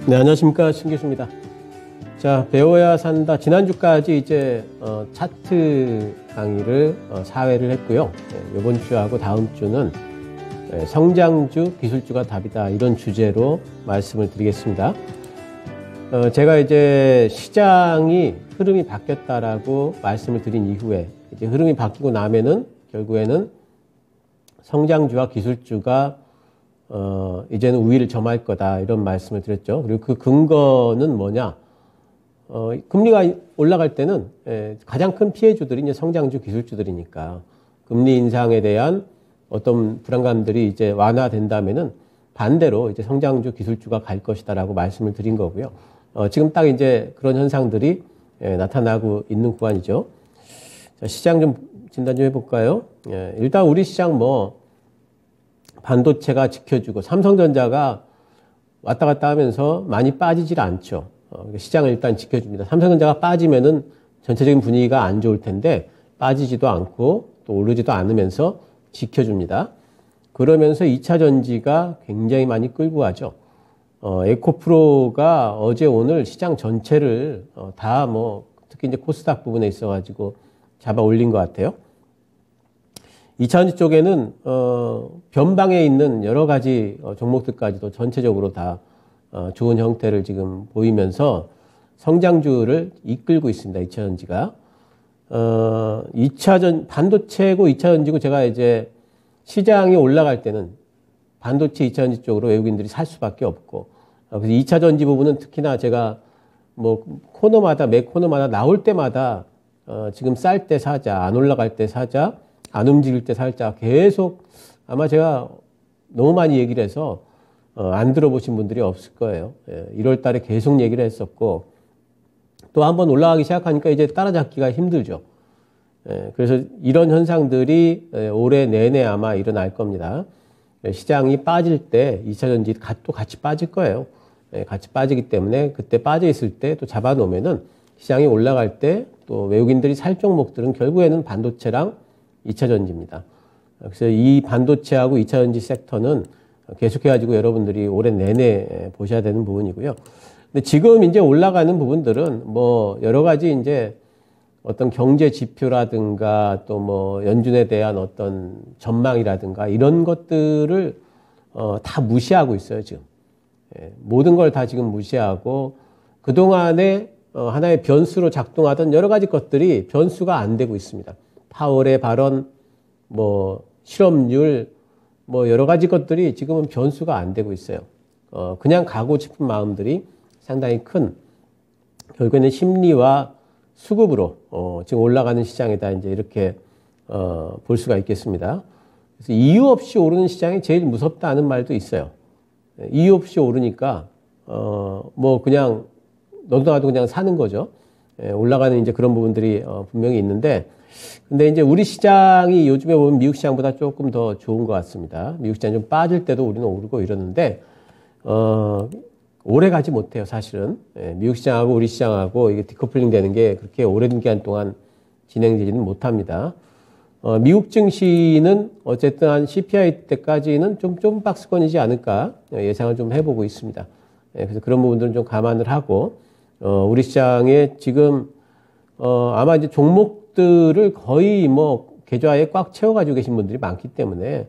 네, 안녕하십니까. 신 교수입니다. 자, 배워야 산다. 지난주까지 이제, 차트 강의를 4회를 했고요. 네, 이번 주하고 다음 주는 성장주, 기술주가 답이다. 이런 주제로 말씀을 드리겠습니다. 제가 이제 시장이 흐름이 바뀌었다라고 말씀을 드린 이후에 이제 흐름이 바뀌고 나면은 결국에는 성장주와 기술주가 이제는 우위를 점할 거다 이런 말씀을 드렸죠. 그리고 그 근거는 뭐냐? 금리가 올라갈 때는 가장 큰 피해주들이 이제 성장주, 기술주들이니까 금리 인상에 대한 어떤 불안감들이 이제 완화된다면은 반대로 이제 성장주, 기술주가 갈 것이다라고 말씀을 드린 거고요. 지금 딱 이제 그런 현상들이 나타나고 있는 구간이죠. 자, 시장 좀 진단 좀 해볼까요? 일단 우리 시장 반도체가 지켜주고 삼성전자가 왔다 갔다 하면서 많이 빠지질 않죠. 시장을 일단 지켜줍니다. 삼성전자가 빠지면은 전체적인 분위기가 안 좋을 텐데 빠지지도 않고 또 오르지도 않으면서 지켜줍니다. 그러면서 2차 전지가 굉장히 많이 끌고 가죠. 에코프로가 어제 오늘 시장 전체를 다 특히 이제 코스닥 부분에 있어가지고 잡아 올린 것 같아요. 2차전지 쪽에는 변방에 있는 여러 가지 종목들까지도 전체적으로 다 좋은 형태를 지금 보이면서 성장주를 이끌고 있습니다. 2차전지가. 반도체고 2차전지고 제가 이제 시장이 올라갈 때는 반도체 2차전지 쪽으로 외국인들이 살 수밖에 없고, 그래서 2차전지 부분은 특히나 제가 매 코너마다 나올 때마다 지금 쌀 때 사자, 안 올라갈 때 사자, 안 움직일 때 살짝 계속 아마 제가 너무 많이 얘기를 해서 안 들어보신 분들이 없을 거예요. 1월 달에 계속 얘기를 했었고 또 한번 올라가기 시작하니까 이제 따라잡기가 힘들죠. 그래서 이런 현상들이 올해 내내 아마 일어날 겁니다. 시장이 빠질 때 2차전지 또 같이 빠질 거예요. 같이 빠지기 때문에 그때 빠져 있을 때 또 잡아놓으면은 시장이 올라갈 때 또 외국인들이 살 종목들은 결국에는 반도체랑 2차전지입니다. 그래서 이 반도체하고 2차전지 섹터는 계속해가지고 여러분들이 올해 내내 보셔야 되는 부분이고요. 근데 지금 이제 올라가는 부분들은 여러 가지 이제 어떤 경제 지표라든가 또 연준에 대한 어떤 전망이라든가 이런 것들을 다 무시하고 있어요, 지금. 모든 걸 다 지금 무시하고 그동안에 하나의 변수로 작동하던 여러 가지 것들이 변수가 안 되고 있습니다. 파월의 발언, 실업률, 여러 가지 것들이 지금은 변수가 안 되고 있어요. 그냥 가고 싶은 마음들이 상당히 큰, 결국에는 심리와 수급으로, 지금 올라가는 시장이다. 이제 이렇게, 볼 수가 있겠습니다. 그래서 이유 없이 오르는 시장이 제일 무섭다는 말도 있어요. 이유 없이 오르니까, 그냥, 너도 나도 그냥 사는 거죠. 올라가는 이제 그런 부분들이, 분명히 있는데, 근데 이제 우리 시장이 요즘에 보면 미국 시장보다 조금 더 좋은 것 같습니다. 미국 시장이 좀 빠질 때도 우리는 오르고 이러는데, 오래 가지 못해요, 사실은. 미국 시장하고 우리 시장하고 이게 디커플링 되는 게 그렇게 오랜 기간 동안 진행되지는 못합니다. 미국 증시는 어쨌든 한 CPI 때까지는 좀 박스권이지 않을까 예상을 좀 해보고 있습니다. 그래서 그런 부분들은 좀 감안을 하고, 우리 시장에 지금, 아마 이제 종목들을 거의 계좌에 꽉 채워가지고 계신 분들이 많기 때문에,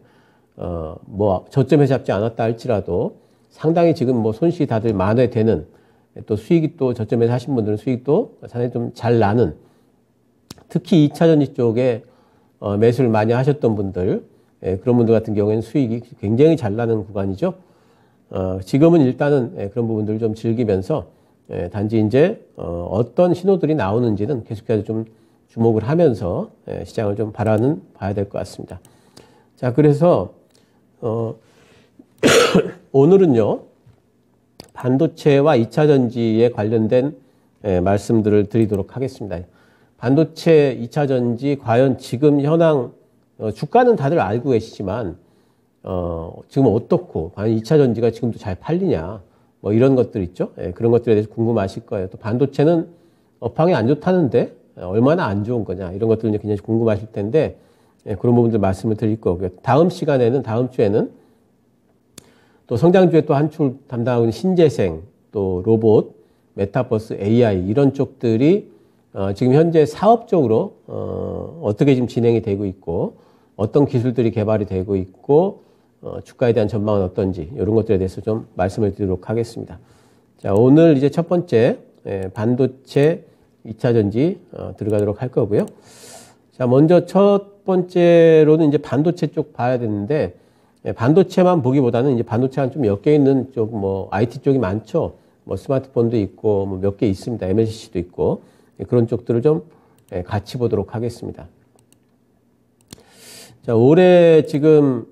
저점에 잡지 않았다 할지라도 상당히 지금 손실이 다들 만회되는, 또 수익이 또 저점에서 하신 분들은 수익도 상당히 좀 잘 나는, 특히 2차전지 쪽에 매수를 많이 하셨던 분들, 그런 분들 같은 경우에는 수익이 굉장히 잘 나는 구간이죠. 지금은 일단은 그런 부분들을 좀 즐기면서 단지 이제 어떤 신호들이 나오는지는 계속해서 좀 주목을 하면서 시장을 좀 봐야 될 것 같습니다. 자, 그래서 오늘은요 반도체와 2차전지에 관련된 말씀들을 드리도록 하겠습니다. 반도체 2차전지 과연 지금 현황 주가는 다들 알고 계시지만 지금 어떻고 과연 2차전지가 지금도 잘 팔리냐 이런 것들 있죠. 그런 것들에 대해서 궁금하실 거예요. 또 반도체는 업황이 안 좋다는데 얼마나 안 좋은 거냐 이런 것들을 굉장히 궁금하실 텐데 그런 부분들 말씀을 드릴 거고요. 다음 주에는 또 성장주에 또 한 축 담당하고 있는 신재생 또 로봇, 메타버스, AI 이런 쪽들이 지금 현재 사업적으로 어떻게 지금 진행이 되고 있고 어떤 기술들이 개발이 되고 있고 주가에 대한 전망은 어떤지 이런 것들에 대해서 좀 말씀을 드리도록 하겠습니다. 자, 오늘 이제 첫 번째 반도체 2차 전지 들어가도록 할 거고요. 자, 먼저 첫 번째로는 이제 반도체 쪽 봐야 되는데 반도체만 보기보다는 이제 반도체가 좀 엮여 있는 쪽 뭐 IT 쪽이 많죠. 뭐 스마트폰도 있고 뭐 몇 개 있습니다. MLCC도 있고 그런 쪽들을 좀 같이 보도록 하겠습니다. 자, 올해 지금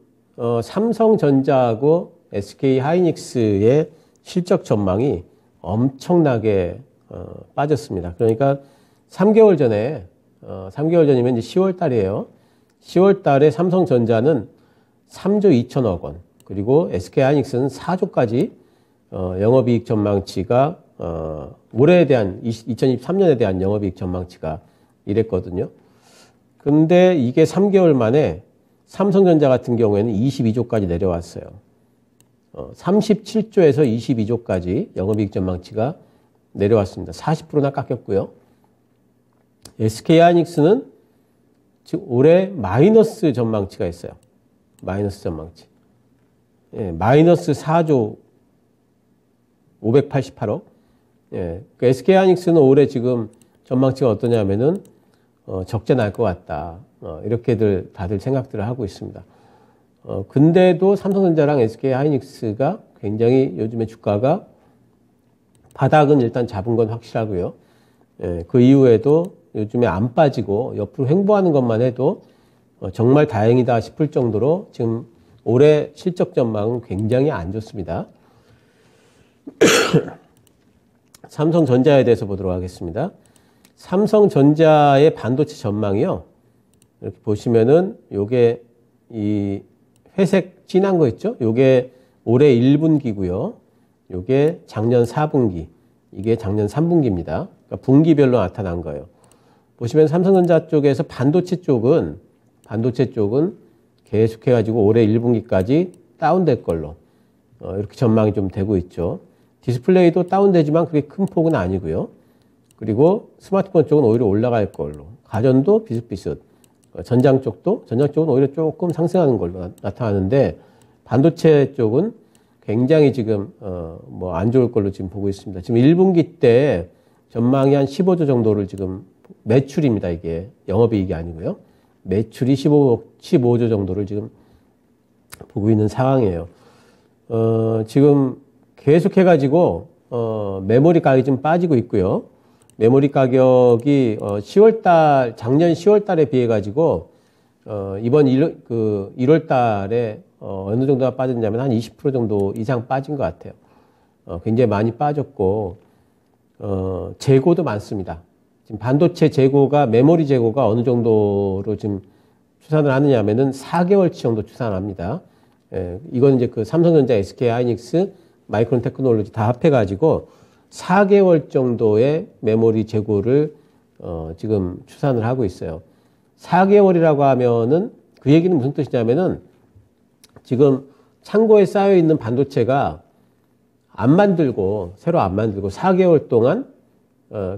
삼성전자하고 SK 하이닉스의 실적 전망이 엄청나게 빠졌습니다. 그러니까 3개월 전에 3개월 전이면 이제 10월 달이에요. 10월 달에 삼성전자는 3조 2천억 원, 그리고 SK 하이닉스는 4조까지 영업이익 전망치가 올해에 대한 2023년에 대한 영업이익 전망치가 이랬거든요. 근데 이게 3개월 만에 삼성전자 같은 경우에는 22조까지 내려왔어요. 37조에서 22조까지 영업이익 전망치가 내려왔습니다. 40%나 깎였고요. SK 하이닉스는 지금 올해 마이너스 전망치가 있어요. 마이너스 전망치. 예, 마이너스 4조 588억. 예, 그 SK 하이닉스는 올해 지금 전망치가 어떠냐면은 적재 날 것 같다. 이렇게들 다들 생각들을 하고 있습니다. 근데도 삼성전자랑 SK 하이닉스가 굉장히 요즘에 주가가 바닥은 일단 잡은 건 확실하고요. 예, 그 이후에도 요즘에 안 빠지고 옆으로 횡보하는 것만 해도 정말 다행이다 싶을 정도로 지금 올해 실적 전망은 굉장히 안 좋습니다. 삼성전자에 대해서 보도록 하겠습니다. 삼성전자의 반도체 전망이요. 이렇게 보시면은 요게 이 회색 진한 거 있죠? 요게 올해 1분기고요. 요게 작년 4분기, 이게 작년 3분기입니다. 그러니까 분기별로 나타난 거예요. 보시면 삼성전자 쪽에서 반도체 쪽은 계속해가지고 올해 1분기까지 다운될 걸로 이렇게 전망이 좀 되고 있죠. 디스플레이도 다운되지만 그게 큰 폭은 아니고요. 그리고 스마트폰 쪽은 오히려 올라갈 걸로, 가전도 비슷비슷, 전장 쪽은 오히려 조금 상승하는 걸로 나타나는데 반도체 쪽은 굉장히 지금 뭐 안 좋을 걸로 지금 보고 있습니다. 지금 1분기 때 전망이 한 15조 정도를 지금 매출입니다. 이게 영업이익이 아니고요. 매출이 15조 정도를 지금 보고 있는 상황이에요. 지금 계속해가지고 메모리 가격이 좀 빠지고 있고요. 메모리 가격이 작년 10월 달에 비해 가지고 이번 1월 달에 어느 정도가 빠졌냐면 한 20% 정도 이상 빠진 것 같아요. 굉장히 많이 빠졌고 재고도 많습니다. 지금 반도체 재고가, 메모리 재고가 어느 정도로 지금 추산을 하느냐면은 4개월치 정도 추산을 합니다. 이건 이제 그 삼성전자, SK 하이닉스, 마이크론 테크놀로지 다 합해가지고 4개월 정도의 메모리 재고를 지금 추산을 하고 있어요. 4개월이라고 하면은 그 얘기는 무슨 뜻이냐면은 지금 창고에 쌓여 있는 반도체가 새로 안 만들고 4개월 동안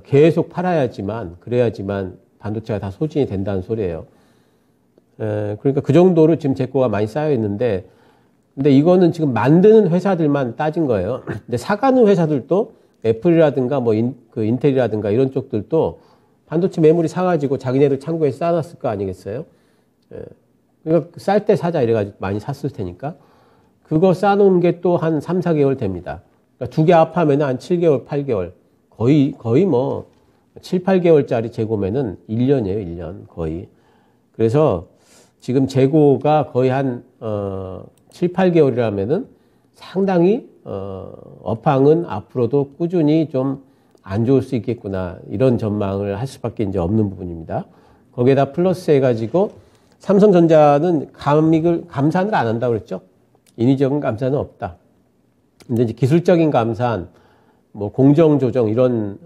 계속 그래야지만 반도체가 다 소진이 된다는 소리예요. 그러니까 그 정도로 지금 재고가 많이 쌓여 있는데, 근데 이거는 지금 만드는 회사들만 따진 거예요. 근데 사가는 회사들도 애플이라든가 뭐 인텔이라든가 이런 쪽들도 반도체 메모리 사가지고 자기네들 창고에 쌓아놨을 거 아니겠어요? 그러니까 쌀 때 사자 이래가지고 많이 샀을 테니까 그거 쌓아놓은 게 또 한 3, 4개월 됩니다. 그러니까 두 개 합하면 한 7개월, 8개월 거의 뭐 7, 8개월짜리 재고면은 1년이에요, 1년 거의. 그래서 지금 재고가 거의 한 7, 8개월이라면은 상당히 업황은 앞으로도 꾸준히 좀 안 좋을 수 있겠구나, 이런 전망을 할 수밖에 이제 없는 부분입니다. 거기에다 플러스 해가지고 삼성전자는 감산을 안 한다고 그랬죠. 인위적인 감산은 없다. 근데 이제 기술적인 감산, 뭐 공정 조정 이런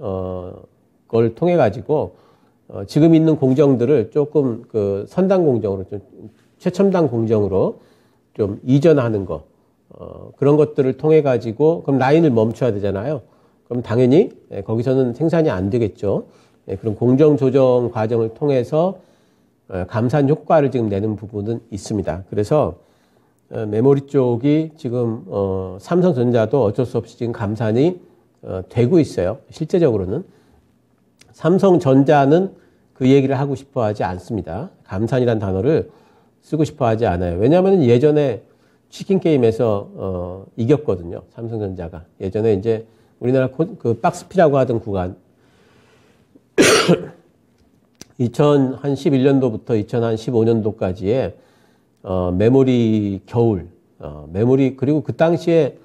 걸 통해 가지고 지금 있는 공정들을 조금 그 선단 공정으로, 좀 최첨단 공정으로 좀 이전하는 거, 그런 것들을 통해 가지고 그럼 라인을 멈춰야 되잖아요. 그럼 당연히 거기서는 생산이 안 되겠죠. 그런 공정 조정 과정을 통해서 감산 효과를 지금 내는 부분은 있습니다. 그래서 메모리 쪽이 지금 삼성전자도 어쩔 수 없이 지금 감산이 되고 있어요. 실제적으로는 삼성전자는 그 얘기를 하고 싶어 하지 않습니다. 감산이란 단어를 쓰고 싶어 하지 않아요. 왜냐하면 예전에 치킨 게임에서 이겼거든요. 삼성전자가 예전에 이제 우리나라 그 박스피라고 하던 구간 2011년도부터 2015년도까지의 메모리 겨울, 메모리, 그리고 그 당시에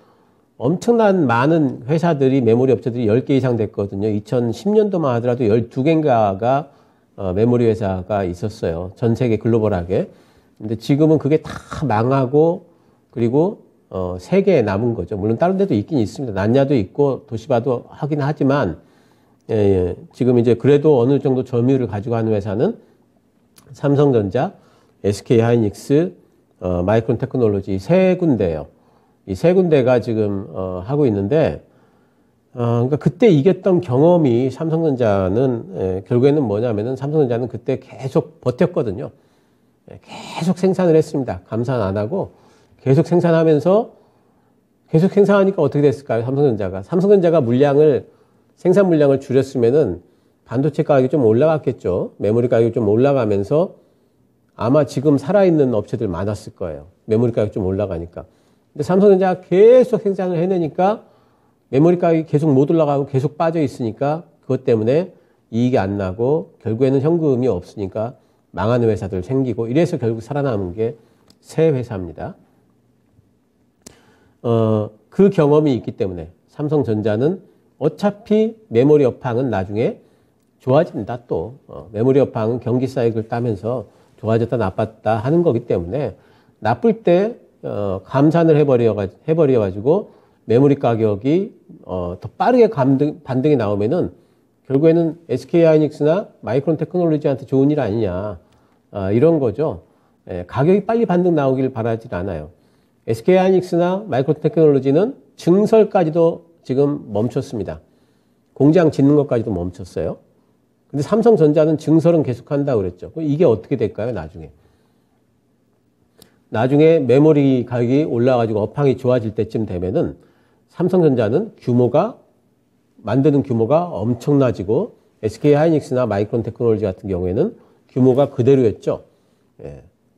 엄청난 많은 회사들이, 메모리 업체들이 10개 이상 됐거든요. 2010년도만 하더라도 12개인가가 메모리 회사가 있었어요. 전 세계 글로벌하게. 근데 지금은 그게 다 망하고, 그리고 3개 남은 거죠. 물론 다른 데도 있긴 있습니다. 난야도 있고 도시바도 하긴 하지만, 지금 이제 그래도 어느 정도 점유율을 가지고 하는 회사는 삼성전자, SK하이닉스, 마이크론 테크놀로지 3군데예요. 이 3군데가 지금 하고 있는데, 그러니까 그때 이겼던 경험이 삼성전자는 결국에는 뭐냐면은 삼성전자는 그때 계속 버텼거든요. 계속 생산을 했습니다. 감산 안 하고 계속 생산하면서 계속 생산하니까 어떻게 됐을까요? 삼성전자가 생산 물량을 줄였으면은 반도체 가격이 좀 올라갔겠죠. 메모리 가격이 좀 올라가면서 아마 지금 살아있는 업체들 많았을 거예요. 메모리 가격이 좀 올라가니까. 근데 삼성전자가 계속 생산을 해내니까 메모리 가격이 계속 못 올라가고 계속 빠져 있으니까 그것 때문에 이익이 안 나고 결국에는 현금이 없으니까 망하는 회사들 생기고 이래서 결국 살아남은 게 새 회사입니다. 그 경험이 있기 때문에 삼성전자는 어차피 메모리 업황은 나중에 좋아진다 또. 메모리 업황은 경기 사이클을 따면서 좋아졌다 나빴다 하는 거기 때문에 나쁠 때 감산을 해버려가지고 메모리 가격이 더 빠르게 반등이 나오면은 결국에는 SK하이닉스나 마이크론 테크놀로지한테 좋은 일 아니냐 이런 거죠. 가격이 빨리 반등 나오길 바라진 않아요. SK하이닉스나 마이크론 테크놀로지는 증설까지도 지금 멈췄습니다. 공장 짓는 것까지도 멈췄어요. 근데 삼성전자는 증설은 계속한다고 그랬죠. 이게 어떻게 될까요, 나중에 메모리 가격이 올라가지고 업황이 좋아질 때쯤 되면은 삼성전자는 만드는 규모가 엄청나지고 SK하이닉스나 마이크론 테크놀로지 같은 경우에는 규모가 그대로였죠.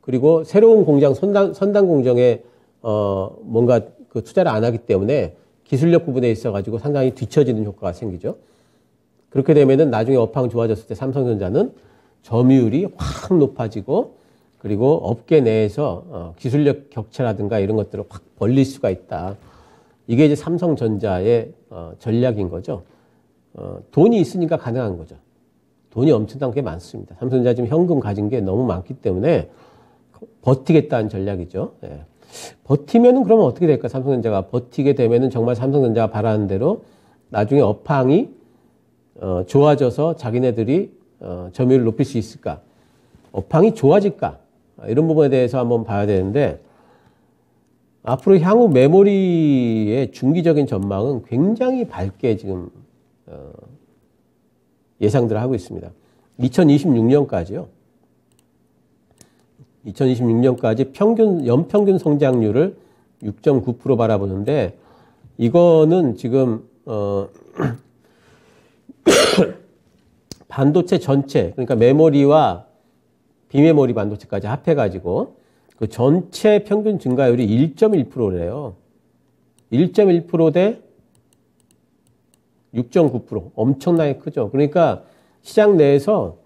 그리고 새로운 공장, 선단 공정에 뭔가 그 투자를 안 하기 때문에 기술력 부분에 있어가지고 상당히 뒤처지는 효과가 생기죠. 그렇게 되면은 나중에 업황 좋아졌을 때 삼성전자는 점유율이 확 높아지고 그리고 업계 내에서 기술력 격차라든가 이런 것들을 확 벌릴 수가 있다. 이게 이제 삼성전자의 전략인 거죠. 돈이 있으니까 가능한 거죠. 돈이 엄청나게 많습니다. 삼성전자 지금 현금 가진 게 너무 많기 때문에 버티겠다는 전략이죠. 버티면은 그러면 어떻게 될까? 삼성전자가 버티게 되면은 정말 삼성전자가 바라는 대로 나중에 업황이 좋아져서 자기네들이 점유율을 높일 수 있을까? 업황이 좋아질까? 이런 부분에 대해서 한번 봐야 되는데 앞으로 향후 메모리의 중기적인 전망은 굉장히 밝게 지금 예상들을 하고 있습니다. 2026년까지요. 2026년까지 연평균 성장률을 6.9% 바라보는데 이거는 지금 반도체 전체, 그러니까 메모리와 비메모리 반도체까지 합해가지고 그 전체 평균 증가율이 1.1%래요. 1.1% 대 6.9%. 엄청나게 크죠. 그러니까 시장 내에서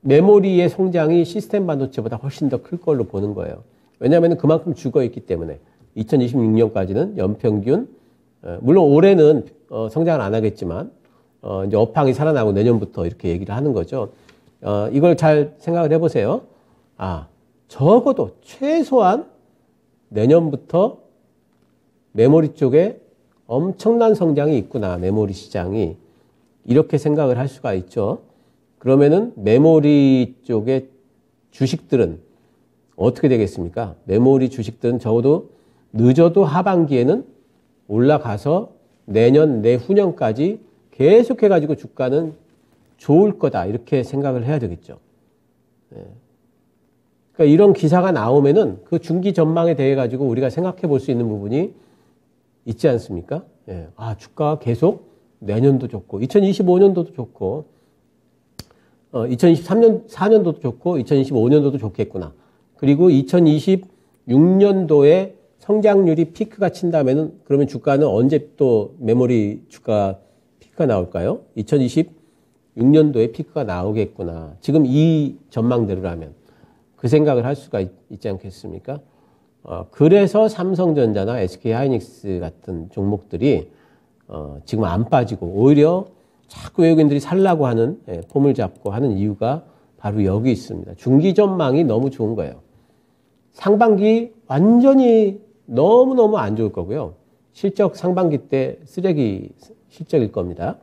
메모리의 성장이 시스템 반도체보다 훨씬 더 클 걸로 보는 거예요. 왜냐하면 그만큼 죽어있기 때문에 2026년까지는 연평균 물론 올해는 성장을 안 하겠지만 이제 업황이 살아나고 내년부터 이렇게 얘기를 하는 거죠. 이걸 잘 생각을 해보세요. 적어도 최소한 내년부터 메모리 쪽에 엄청난 성장이 있구나. 메모리 시장이. 이렇게 생각을 할 수가 있죠. 그러면은 메모리 쪽의 주식들은 어떻게 되겠습니까? 메모리 주식들은 적어도 늦어도 하반기에는 올라가서 내년, 내후년까지 계속해가지고 주가는 좋을 거다. 이렇게 생각을 해야 되겠죠. 그러니까 이런 기사가 나오면은 그 중기 전망에 대해 가지고 우리가 생각해 볼 수 있는 부분이 있지 않습니까? 아, 주가가 계속 내년도 좋고, 2025년도도 좋고, 4년도도 좋고, 2025년도도 좋겠구나. 그리고 2026년도에 성장률이 피크가 친다면은 그러면 주가는 언제 또 메모리 주가 피크가 나올까요? 2026년도에 피크가 나오겠구나. 지금 이 전망대로라면 그 생각을 할 수가 있지 않겠습니까? 그래서 삼성전자나 SK하이닉스 같은 종목들이 지금 안 빠지고 오히려 자꾸 외국인들이 살라고 하는 폼을 잡고 하는 이유가 바로 여기 있습니다. 중기 전망이 너무 좋은 거예요. 상반기 완전히 너무너무 안 좋을 거고요. 실적 상반기 때 쓰레기 실적일 겁니다.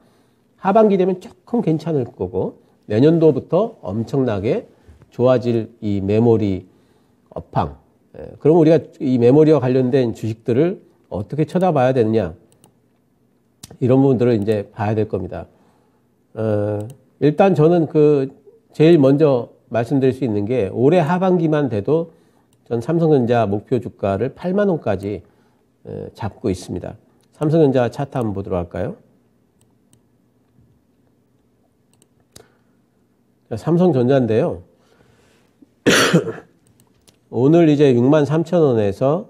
하반기 되면 조금 괜찮을 거고 내년도부터 엄청나게 좋아질 이 메모리 업황. 그럼 우리가 이 메모리와 관련된 주식들을 어떻게 쳐다봐야 되느냐. 이런 부분들을 이제 봐야 될 겁니다. 일단 저는 제일 먼저 말씀드릴 수 있는 게 올해 하반기만 돼도 전 삼성전자 목표 주가를 8만 원까지 잡고 있습니다. 삼성전자 차트 한번 보도록 할까요? 삼성전자인데요. 오늘 이제 63,000원에서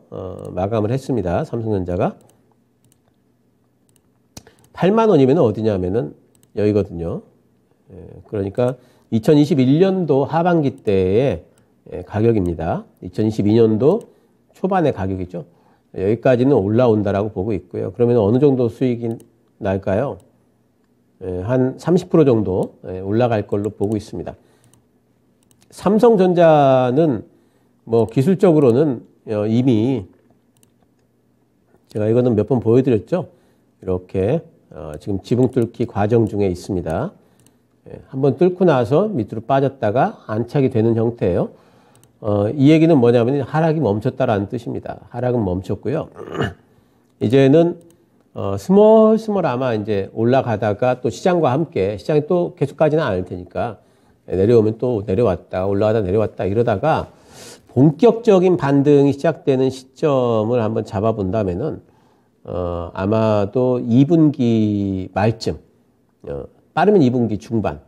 마감을 했습니다. 삼성전자가. 8만 원이면 어디냐면은 여기거든요. 그러니까 2021년도 하반기 때의 가격입니다. 2022년도 초반의 가격이죠. 여기까지는 올라온다라고 보고 있고요. 그러면 어느 정도 수익이 날까요? 한 30% 정도 올라갈 걸로 보고 있습니다. 삼성전자는 뭐 기술적으로는 이미 제가 이거는 몇 번 보여드렸죠. 이렇게 지금 지붕 뚫기 과정 중에 있습니다. 한번 뚫고 나서 밑으로 빠졌다가 안착이 되는 형태예요. 이 얘기는 뭐냐면 하락이 멈췄다라는 뜻입니다. 하락은 멈췄고요. 이제는 스멀스멀 아마 이제 올라가다가 또 시장과 함께 시장이 또 계속 가지는 않을 테니까 내려오면 또 내려왔다 올라가다 내려왔다 이러다가 본격적인 반등이 시작되는 시점을 한번 잡아본다면은 아마도 2분기 말쯤 빠르면 2분기 중반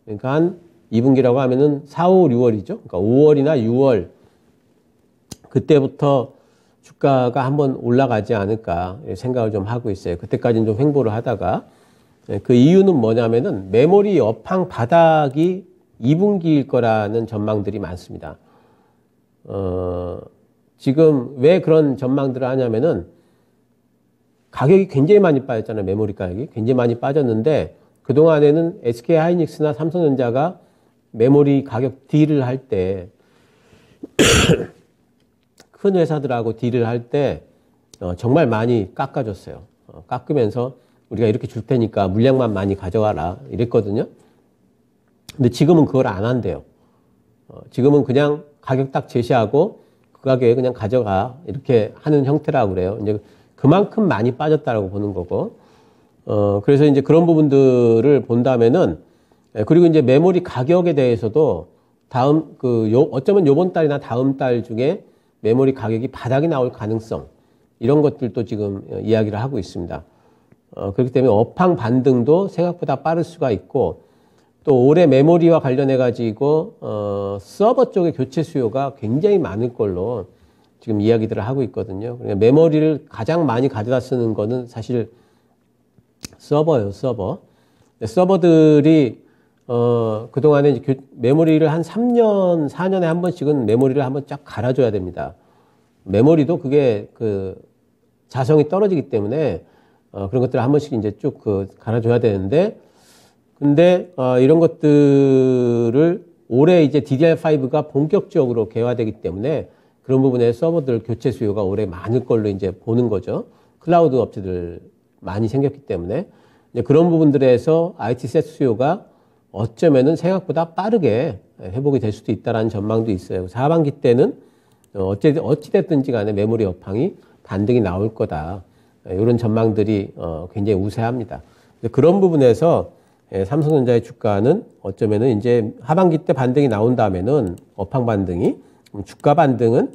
그러니까 한 2분기라고 하면은 4, 5, 6월이죠. 그러니까 5월이나 6월 그때부터 주가가 한번 올라가지 않을까 생각을 좀 하고 있어요. 그때까지는 좀 횡보를 하다가 그 이유는 뭐냐면은 메모리 업황 바닥이 2분기일 거라는 전망들이 많습니다. 지금 왜 그런 전망들을 하냐면은 가격이 굉장히 많이 빠졌잖아요. 메모리 가격이 굉장히 많이 빠졌는데 그동안에는 SK하이닉스나 삼성전자가 메모리 가격 딜을 할 때 큰 회사들하고 딜을 할 때 정말 많이 깎아줬어요. 깎으면서 우리가 이렇게 줄 테니까 물량만 많이 가져가라 이랬거든요. 근데 지금은 그걸 안 한대요. 지금은 그냥 가격 딱 제시하고 그 가격에 그냥 가져가 이렇게 하는 형태라고 그래요. 이제 그만큼 많이 빠졌다라고 보는 거고. 그래서 이제 그런 부분들을 본다면은 그리고 이제 메모리 가격에 대해서도 어쩌면 요번 달이나 다음 달 중에 메모리 가격이 바닥이 나올 가능성 이런 것들도 지금 이야기를 하고 있습니다. 그렇기 때문에 업황 반등도 생각보다 빠를 수가 있고 또 올해 메모리와 관련해 가지고 서버 쪽의 교체 수요가 굉장히 많을 걸로 지금 이야기들을 하고 있거든요. 그러니까 메모리를 가장 많이 가져다 쓰는 거는 사실 서버예요, 서버. 서버들이 그동안에 이제 메모리를 한 3년, 4년에 한 번씩은 메모리를 한번 쫙 갈아줘야 됩니다. 메모리도 그게 자성이 떨어지기 때문에 그런 것들을 한 번씩 이제 쭉 갈아줘야 되는데 근데 이런 것들을 올해 이제 DDR5가 본격적으로 개화되기 때문에 그런 부분에 서버들 교체 수요가 올해 많을 걸로 이제 보는 거죠. 클라우드 업체들 많이 생겼기 때문에 이제 그런 부분들에서 IT 셋 수요가 어쩌면은 생각보다 빠르게 회복이 될 수도 있다라는 전망도 있어요. 하반기 때는 어찌됐든지 간에 메모리 업황이 반등이 나올 거다. 이런 전망들이 굉장히 우세합니다. 그런 부분에서 삼성전자의 주가는 어쩌면은 이제 하반기 때 반등이 나온 다음에는 업황 반등이 주가 반등은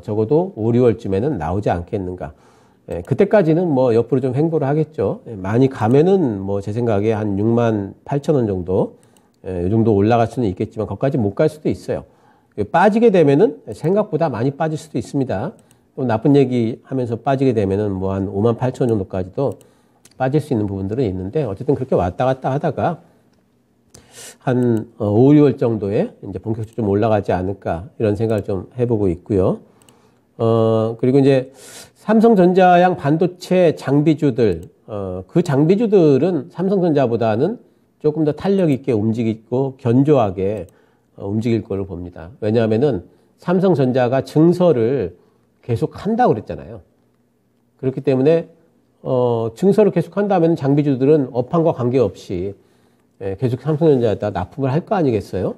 적어도 5, 6월쯤에는 나오지 않겠는가. 그때까지는 뭐 옆으로 좀 횡보를 하겠죠. 많이 가면은 뭐 제 생각에 한 6만 8천 원 정도, 이 정도 올라갈 수는 있겠지만 거기까지 못 갈 수도 있어요. 빠지게 되면은 생각보다 많이 빠질 수도 있습니다. 또 나쁜 얘기 하면서 빠지게 되면은 뭐 한 5만 8천 원 정도까지도 빠질 수 있는 부분들은 있는데 어쨌든 그렇게 왔다 갔다 하다가 한 5, 6월 정도에 이제 본격적으로 좀 올라가지 않을까 이런 생각을 좀 해보고 있고요. 그리고 이제 삼성전자양 반도체 장비주들, 그 장비주들은 삼성전자보다는 조금 더 탄력 있게 움직이고 견조하게 움직일 걸로 봅니다. 왜냐하면은 삼성전자가 증설을 계속 한다고 그랬잖아요. 그렇기 때문에 증설을 계속 한다면 장비주들은 업황과 관계없이 계속 삼성전자에다 납품을 할 거 아니겠어요?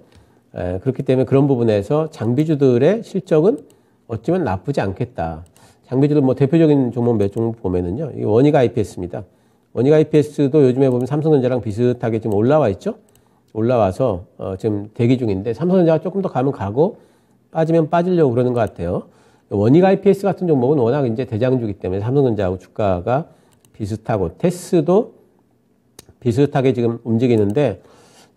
그렇기 때문에 그런 부분에서 장비주들의 실적은 어쩌면 나쁘지 않겠다. 장비주들 뭐 대표적인 종목 몇 종목 보면은요, 이 원익 IPS입니다. 원익 IPS도 요즘에 보면 삼성전자랑 비슷하게 지금 올라와 있죠? 올라와서 지금 대기 중인데 삼성전자가 조금 더 가면 가고 빠지면 빠지려고 그러는 것 같아요. 원익 IPS 같은 종목은 워낙 이제 대장주기 때문에 삼성전자하고 주가가 비슷하고 테스도 비슷하게 지금 움직이는데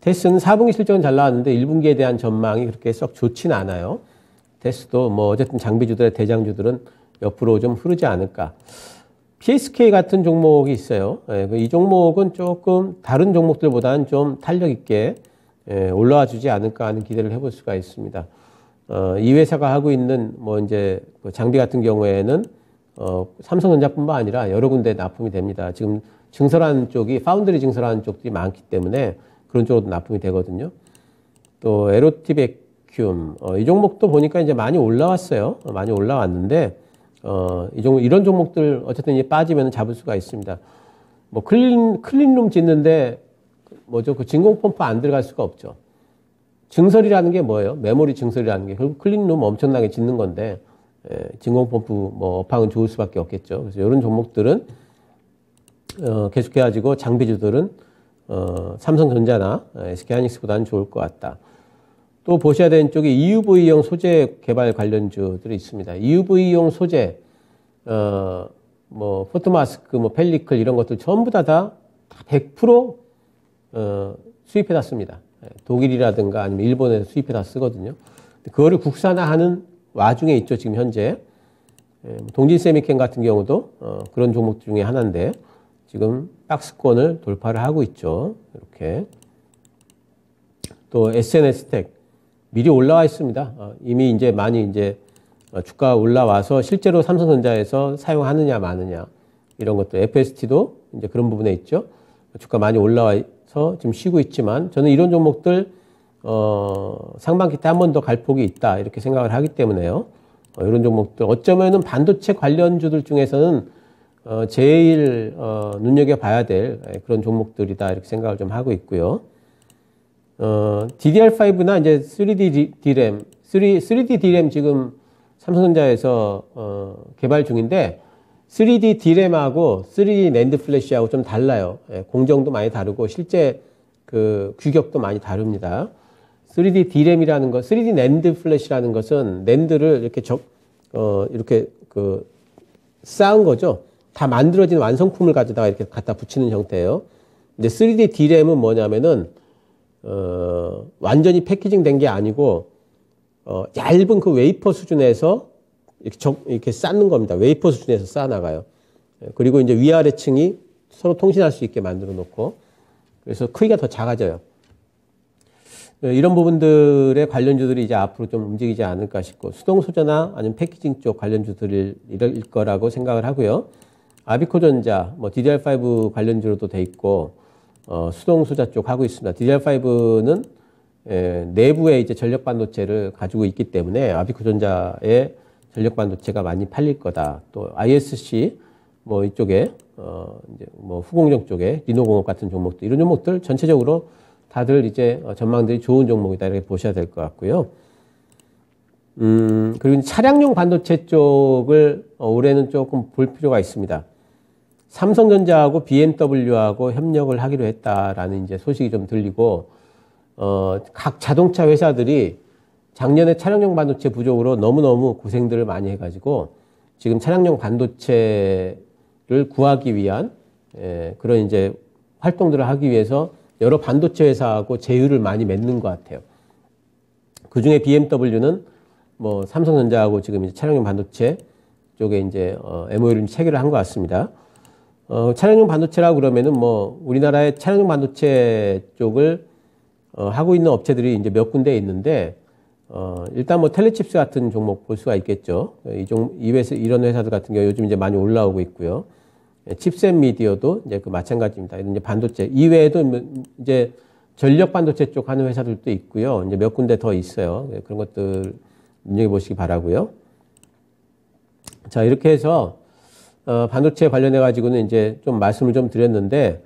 테스는 4분기 실적은 잘 나왔는데 1분기에 대한 전망이 그렇게 썩 좋지는 않아요. 테스도 뭐 어쨌든 장비주들의 대장주들은 옆으로 좀 흐르지 않을까. PSK 같은 종목이 있어요. 이 종목은 조금 다른 종목들보다는 좀 탄력 있게 올라와 주지 않을까 하는 기대를 해볼 수가 있습니다. 이 회사가 하고 있는 뭐 이제 장비 같은 경우에는 삼성전자뿐만 아니라 여러 군데 납품이 됩니다. 지금 증설하는 쪽이 파운드리 증설하는 쪽들이 많기 때문에 그런 쪽으로도 납품이 되거든요. 또 에로티 베큐um 이 종목도 보니까 이제 많이 올라왔어요. 많이 올라왔는데 이런 종목들 어쨌든 이제 빠지면 잡을 수가 있습니다. 뭐 클린룸 짓는데 뭐죠? 그 진공 펌프 안 들어갈 수가 없죠. 증설이라는 게 뭐예요? 메모리 증설이라는 게 결국 클린룸 엄청나게 짓는 건데 진공 펌프 뭐 업황은 좋을 수밖에 없겠죠. 그래서 이런 종목들은 계속해가지고 장비주들은 삼성전자나 SK하이닉스보다는 좋을 것 같다. 또 보셔야 되는 쪽이 EUV용 소재 개발 관련주들이 있습니다. EUV용 소재, 뭐, 포토마스크, 뭐, 펠리클 이런 것들 전부 다 100% 수입해다 씁니다. 독일이라든가 아니면 일본에서 수입해다 쓰거든요. 그거를 국산화하는 와중에 있죠, 지금 현재. 동진세미캠 같은 경우도 그런 종목 중에 하나인데 지금 박스권을 돌파를 하고 있죠. 이렇게. 또 SNS텍. 미리 올라와 있습니다. 이미 이제 많이 이제 주가가 올라와서 실제로 삼성전자에서 사용하느냐 마느냐 이런 것도 FST도 이제 그런 부분에 있죠. 주가 많이 올라와서 지금 쉬고 있지만 저는 이런 종목들 상반기 때 한 번 더 갈 폭이 있다 이렇게 생각을 하기 때문에요. 이런 종목들 어쩌면은 반도체 관련주들 중에서는 제일 눈여겨봐야 될 그런 종목들이다 이렇게 생각을 좀 하고 있고요. DDR5나 이제 3D DRAM, 3D DRAM 지금 삼성전자에서 개발 중인데 3D DRAM하고 3D NAND 플래시하고 좀 달라요. 공정도 많이 다르고 실제 그 규격도 많이 다릅니다. 3D DRAM이라는 것, 3D NAND 플래시라는 것은 낸드를 이렇게 이렇게 쌓은 거죠. 다 만들어진 완성품을 가져다가 이렇게 갖다 붙이는 형태예요. 근데 3D DRAM은 뭐냐면은 완전히 패키징 된 게 아니고, 얇은 그 웨이퍼 수준에서 이렇게 쌓는 겁니다. 웨이퍼 수준에서 쌓아나가요. 그리고 이제 위아래 층이 서로 통신할 수 있게 만들어 놓고, 그래서 크기가 더 작아져요. 이런 부분들의 관련주들이 이제 앞으로 좀 움직이지 않을까 싶고, 수동소재나 아니면 패키징 쪽 관련주들일 거라고 생각을 하고요. 아비코전자, 뭐 DDR5 관련주로도 돼 있고, 수동소자 쪽 하고 있습니다. DDR5는 내부에 이제 전력 반도체를 가지고 있기 때문에 아비코전자의 전력 반도체가 많이 팔릴 거다. 또 ISC 뭐 이쪽에 이제 뭐 후공정 쪽에 리노공업 같은 종목들 이런 종목들 전체적으로 다들 이제 전망들이 좋은 종목이다 이렇게 보셔야 될 것 같고요. 그리고 차량용 반도체 쪽을 올해는 조금 볼 필요가 있습니다. 삼성전자하고 BMW하고 협력을 하기로 했다라는 이제 소식이 좀 들리고, 각 자동차 회사들이 작년에 차량용 반도체 부족으로 너무너무 고생들을 많이 해가지고 지금 차량용 반도체를 구하기 위한 그런 이제 활동들을 하기 위해서 여러 반도체 회사하고 제휴를 많이 맺는 것 같아요. 그 중에 BMW는 뭐 삼성전자하고 지금 이제 차량용 반도체 쪽에 이제 MOU를 체결을 한 것 같습니다. 차량용 반도체라고 그러면은 뭐 우리나라의 차량용 반도체 쪽을 하고 있는 업체들이 이제 몇 군데 있는데, 일단 뭐 텔레칩스 같은 종목 볼 수가 있겠죠. 이런 회사들 같은 경우 요즘 이제 많이 올라오고 있고요. 칩셋 미디어도 이제 그 마찬가지입니다. 이제 반도체 이외에도 이제 전력 반도체 쪽 하는 회사들도 있고요. 이제 몇 군데 더 있어요. 그런 것들 눈여겨보시기 바라고요. 자, 이렇게 해서 반도체 관련해 가지고는 이제 좀 말씀을 좀 드렸는데,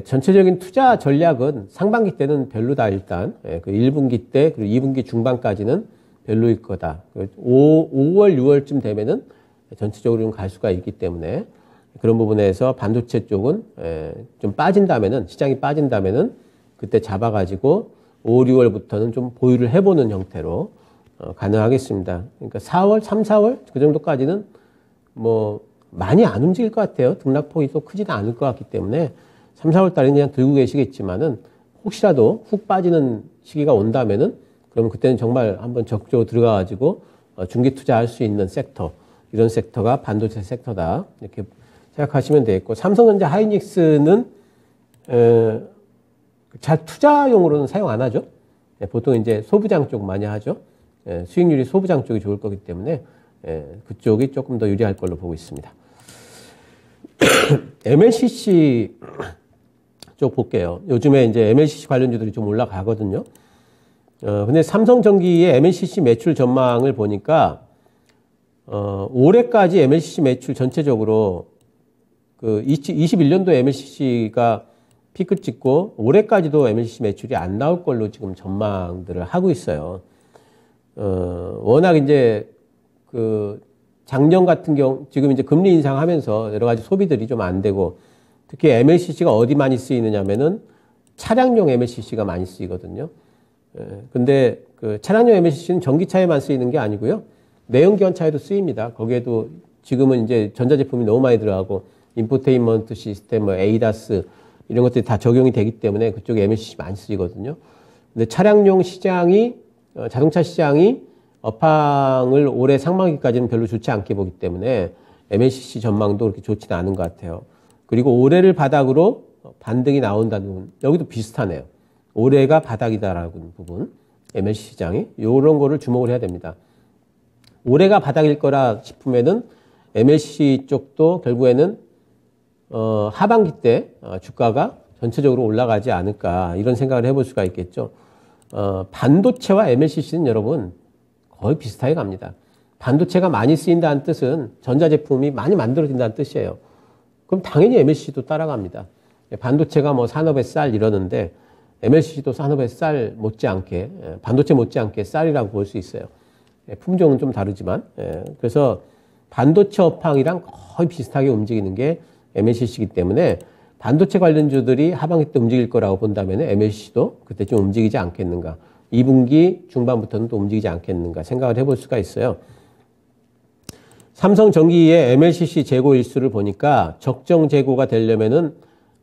전체적인 투자 전략은 상반기 때는 별로다. 일단 그 1분기 때 그리고 2분기 중반까지는 별로일 거다. 5월 6월쯤 되면은 전체적으로 좀 갈 수가 있기 때문에 그런 부분에서 반도체 쪽은 좀 빠진다면은, 시장이 빠진다면은 그때 잡아가지고 5, 6월부터는 좀 보유를 해보는 형태로 가능하겠습니다. 그러니까 4월, 3, 4월 그 정도까지는 뭐 많이 안 움직일 것 같아요. 등락폭이 또 크지는 않을 것 같기 때문에 3, 4월 달에는 그냥 들고 계시겠지만은 혹시라도 훅 빠지는 시기가 온다면은 그러면 그때는 정말 한번 적극적으로 들어가가지고 중기 투자할 수 있는 섹터, 이런 섹터가 반도체 섹터다. 이렇게 생각하시면 되겠고, 삼성전자 하이닉스는 잘 투자용으로는 사용 안 하죠. 보통 이제 소부장 쪽 많이 하죠. 수익률이 소부장 쪽이 좋을 거기 때문에 그쪽이 조금 더 유리할 걸로 보고 있습니다. MLCC 쪽 볼게요. 요즘에 이제 MLCC 관련주들이 좀 올라가거든요. 근데 삼성전기의 MLCC 매출 전망을 보니까 올해까지 MLCC 매출 전체적으로 그 21년도 MLCC가 피크 찍고 올해까지도 MLCC 매출이 안 나올 걸로 지금 전망들을 하고 있어요. 워낙 이제 그 작년 같은 경우 지금 이제 금리 인상하면서 여러 가지 소비들이 좀 안 되고, 특히 MLCC가 어디 많이 쓰이느냐면은 차량용 MLCC가 많이 쓰이거든요. 근데 그 차량용 MLCC는 전기차에만 쓰이는 게 아니고요. 내연기관차에도 쓰입니다. 거기에도 지금은 이제 전자제품이 너무 많이 들어가고 인포테인먼트 시스템, 뭐 에이다스 이런 것들이 다 적용이 되기 때문에 그쪽에 MLCC 많이 쓰이거든요. 근데 차량용 시장이, 자동차 시장이 업황을 올해 상반기까지는 별로 좋지 않게 보기 때문에 MLCC 전망도 그렇게 좋지는 않은 것 같아요. 그리고 올해를 바닥으로 반등이 나온다는 부분, 여기도 비슷하네요. 올해가 바닥이다라는 부분, MLCC 시장이 이런 거를 주목을 해야 됩니다. 올해가 바닥일 거라 싶으면은 MLCC 쪽도 결국에는 하반기 때 주가가 전체적으로 올라가지 않을까, 이런 생각을 해볼 수가 있겠죠. 반도체와 MLCC는 여러분 거의 비슷하게 갑니다. 반도체가 많이 쓰인다는 뜻은 전자제품이 많이 만들어진다는 뜻이에요. 그럼 당연히 MLCC도 따라갑니다. 반도체가 뭐 산업의 쌀 이러는데 MLCC도 산업의 쌀 못지않게, 반도체 못지않게 쌀이라고 볼 수 있어요. 품종은 좀 다르지만. 그래서 반도체 업황이랑 거의 비슷하게 움직이는 게 MLCC이기 때문에 반도체 관련주들이 하반기 때 움직일 거라고 본다면 MLCC도 그때 좀 움직이지 않겠는가. 2분기 중반부터는 또 움직이지 않겠는가 생각을 해볼 수가 있어요. 삼성전기의 MLCC 재고 일수를 보니까 적정 재고가 되려면은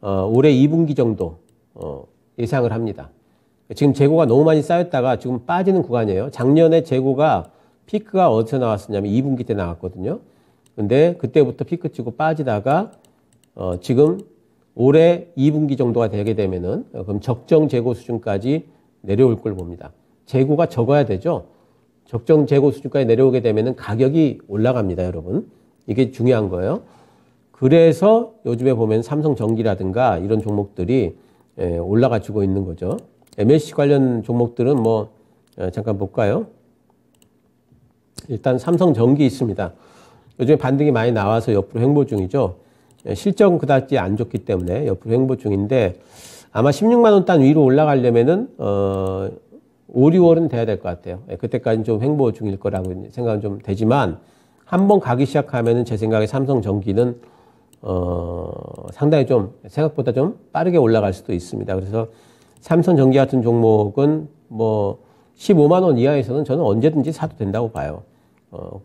올해 2분기 정도 예상을 합니다. 지금 재고가 너무 많이 쌓였다가 지금 빠지는 구간이에요. 작년에 재고가 피크가 어디서 나왔었냐면 2분기 때 나왔거든요. 근데 그때부터 피크 치고 빠지다가 지금 올해 2분기 정도가 되게 되면은 그럼 적정 재고 수준까지 내려올 걸 봅니다. 재고가 적어야 되죠. 적정 재고 수준까지 내려오게 되면은 가격이 올라갑니다, 여러분. 이게 중요한 거예요. 그래서 요즘에 보면 삼성전기라든가 이런 종목들이 올라가지고 있는 거죠. MLCC 관련 종목들은 뭐 잠깐 볼까요? 일단 삼성전기 있습니다. 요즘에 반등이 많이 나와서 옆으로 횡보 중이죠. 실적은 그다지 안 좋기 때문에 옆으로 횡보 중인데, 아마 16만 원 단 위로 올라가려면은 5, 6월은 돼야 될 것 같아요. 예, 그때까지는 좀 횡보 중일 거라고 생각은 좀 되지만 한번 가기 시작하면은 제 생각에 삼성전기는 상당히 좀 생각보다 좀 빠르게 올라갈 수도 있습니다. 그래서 삼성전기 같은 종목은 뭐 15만 원 이하에서는 저는 언제든지 사도 된다고 봐요.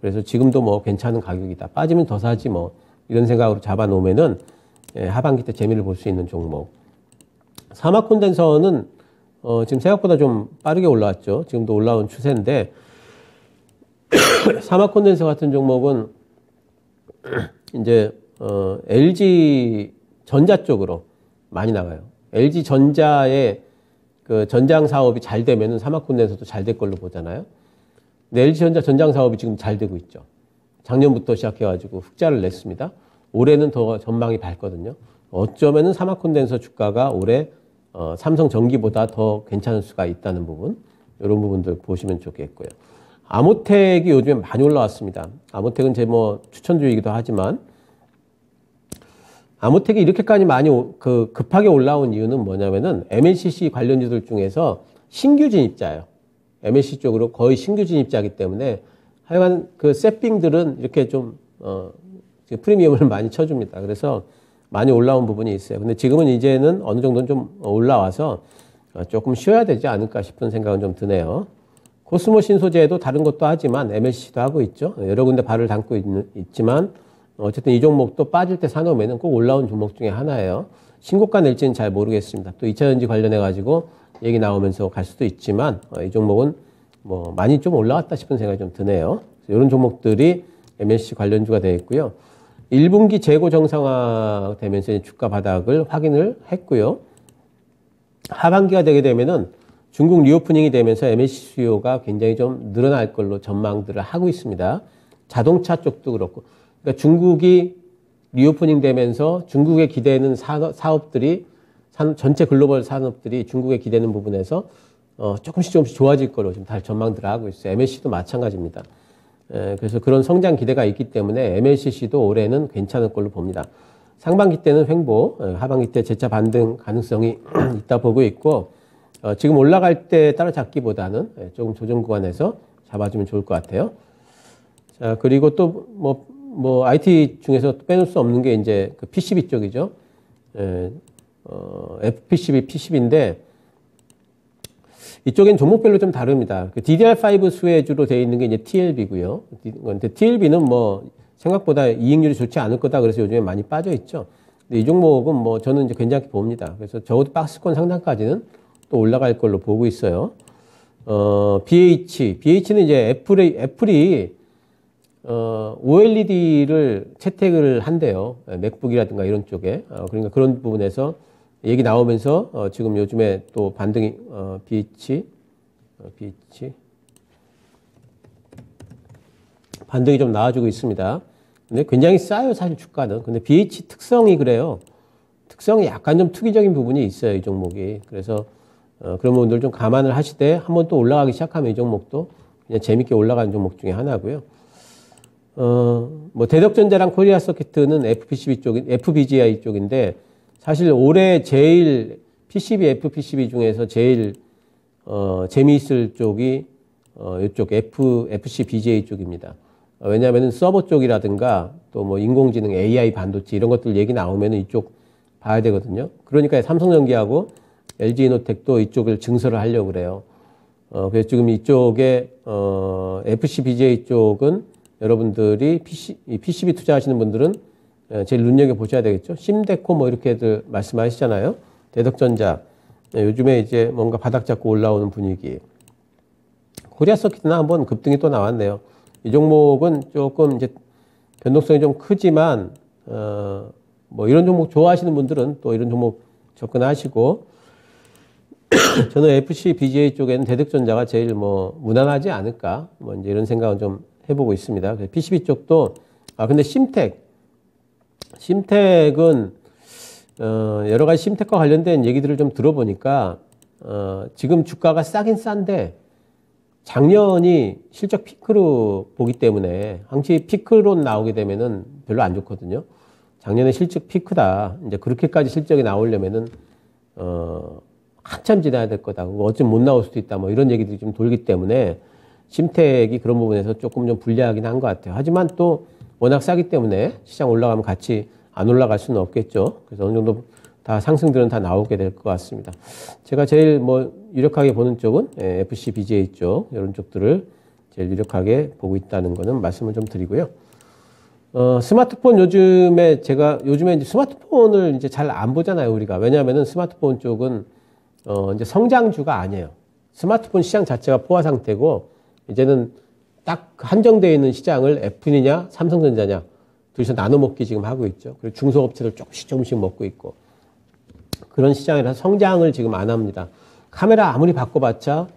그래서 지금도 뭐 괜찮은 가격이다. 빠지면 더 사지 뭐 이런 생각으로 잡아놓으면은 예, 하반기 때 재미를 볼 수 있는 종목. 사막 콘덴서는 지금 생각보다 좀 빠르게 올라왔죠. 지금도 올라온 추세인데 사막 콘덴서 같은 종목은 이제 LG 전자 쪽으로 많이 나가요. LG 전자의 그 전장 사업이 잘 되면은 사막 콘덴서도 잘 될 걸로 보잖아요. 근데 LG 전자 전장 사업이 지금 잘 되고 있죠. 작년부터 시작해가지고 흑자를 냈습니다. 올해는 더 전망이 밝거든요. 어쩌면은 사막 콘덴서 주가가 올해 삼성전기보다 더 괜찮을 수가 있다는 부분, 이런 부분들 보시면 좋겠고요. 아모텍이 요즘에 많이 올라왔습니다. 아모텍은 제 뭐 추천주이기도 하지만 아모텍이 이렇게까지 많이 급하게 올라온 이유는 뭐냐면은 MLCC 관련주들 중에서 신규 진입자예요. MLCC 쪽으로 거의 신규 진입자이기 때문에 하여간 그 세핑들은 이렇게 좀 프리미엄을 많이 쳐줍니다. 그래서 많이 올라온 부분이 있어요. 근데 지금은 이제는 어느 정도는 좀 올라와서 조금 쉬어야 되지 않을까 싶은 생각은 좀 드네요. 코스모 신소재도 다른 것도 하지만 MLCC도 하고 있죠. 여러 군데 발을 담고 있지만 어쨌든 이 종목도 빠질 때 사놓으면 꼭 올라온 종목 중에 하나예요. 신고가 낼지는 잘 모르겠습니다. 또 2차전지 관련해 가지고 얘기 나오면서 갈 수도 있지만 이 종목은 뭐 많이 좀 올라왔다 싶은 생각이 좀 드네요. 이런 종목들이 MLCC 관련주가 되어 있고요. 1분기 재고 정상화 되면서 주가 바닥을 확인을 했고요. 하반기가 되게 되면은 중국 리오프닝이 되면서 MLCC 수요가 굉장히 좀 늘어날 걸로 전망들을 하고 있습니다. 자동차 쪽도 그렇고. 그러니까 중국이 리오프닝 되면서 중국에 기대는 사업들이 전체 글로벌 산업들이 중국에 기대는 부분에서 조금씩 좋아질 걸로 지금 다 전망들을 하고 있어요. MLCC도 마찬가지입니다. 그래서 그런 성장 기대가 있기 때문에 MLCC도 올해는 괜찮을 걸로 봅니다. 상반기 때는 횡보, 하반기 때 재차 반등 가능성이 있다 보고 있고, 지금 올라갈 때 따라잡기보다는 조금 조정 구간에서 잡아주면 좋을 것 같아요. 자, 그리고 또 뭐 IT 중에서 빼놓을 수 없는 게 이제 그 PCB 쪽이죠. FPCB, PCB인데 이쪽엔 종목별로 좀 다릅니다. 그 DDR5 수혜주로 되어 있는 게 이제 TLB고요. 근데 TLB는 뭐 생각보다 이익률이 좋지 않을 거다 그래서 요즘에 많이 빠져 있죠. 근데 이 종목은 뭐 저는 이제 괜찮게 봅니다. 그래서 적어도 박스권 상단까지는 또 올라갈 걸로 보고 있어요. BH는 이제 애플이 OLED를 채택을 한대요. 맥북이라든가 이런 쪽에. 그러니까 그런 부분에서 얘기 나오면서 지금 요즘에 또 반등이 BH 반등이 좀 나와주고 있습니다. 근데 굉장히 싸요 사실 주가는. 근데 BH 특성이 그래요. 특성이 약간 좀 특이적인 부분이 있어요 이 종목이. 그래서 그런 분들 좀 감안을 하시되 한번 또 올라가기 시작하면 이 종목도 그냥 재밌게 올라가는 종목 중에 하나고요. 뭐 대덕전자랑 코리아서킷은 FPGA 쪽인데 사실 올해 제일 FPCB 중에서 제일 재미있을 쪽이 이쪽 FCBGA 쪽입니다. 왜냐하면 서버 쪽이라든가 또 뭐 인공지능 AI 반도체 이런 것들 얘기 나오면 이쪽 봐야 되거든요. 그러니까 삼성전기하고 LG이노텍도 이쪽을 증설을 하려고 그래요. 그래서 지금 이쪽에 FCBGA 쪽은 여러분들이 PCB 투자하시는 분들은 제일 눈여겨보셔야 되겠죠. 심데코 뭐 이렇게들 말씀하시잖아요. 대덕전자. 요즘에 이제 뭔가 바닥 잡고 올라오는 분위기. 코리아 서킷이나 한번 급등이 또 나왔네요. 이 종목은 조금 이제 변동성이 좀 크지만, 뭐 이런 종목 좋아하시는 분들은 또 이런 종목 접근하시고, 저는 FCBGA 쪽에는 대덕전자가 제일 뭐 무난하지 않을까. 뭐 이제 이런 생각은 좀 해보고 있습니다. PCB 쪽도, 근데 심텍은, 여러 가지 심텍과 관련된 얘기들을 좀 들어보니까, 지금 주가가 싸긴 싼데, 작년이 실적 피크로 보기 때문에, 항시 피크로 나오게 되면은 별로 안 좋거든요. 작년에 실적 피크다. 이제 그렇게까지 실적이 나오려면은, 한참 지나야 될 거다. 어쩌면 못 나올 수도 있다. 뭐 이런 얘기들이 좀 돌기 때문에 심택이 그런 부분에서 조금 좀 불리하긴 한 것 같아요. 하지만 또 워낙 싸기 때문에 시장 올라가면 같이 안 올라갈 수는 없겠죠. 그래서 어느 정도 다 상승들은 다 나오게 될 것 같습니다. 제가 제일 뭐 유력하게 보는 쪽은 FC, BJ 쪽 이런 쪽들을 제일 유력하게 보고 있다는 거는 말씀을 좀 드리고요. 스마트폰 요즘에 이제 스마트폰을 이제 잘 안 보잖아요, 우리가. 왜냐하면은 스마트폰 쪽은 이제 성장주가 아니에요. 스마트폰 시장 자체가 포화 상태고 이제는 딱 한정되어 있는 시장을 애플이냐 삼성전자냐 둘이서 나눠 먹기 지금 하고 있죠. 그리고 중소업체들 조금씩 먹고 있고 그런 시장이라서 성장을 지금 안 합니다. 카메라 아무리 바꿔봤자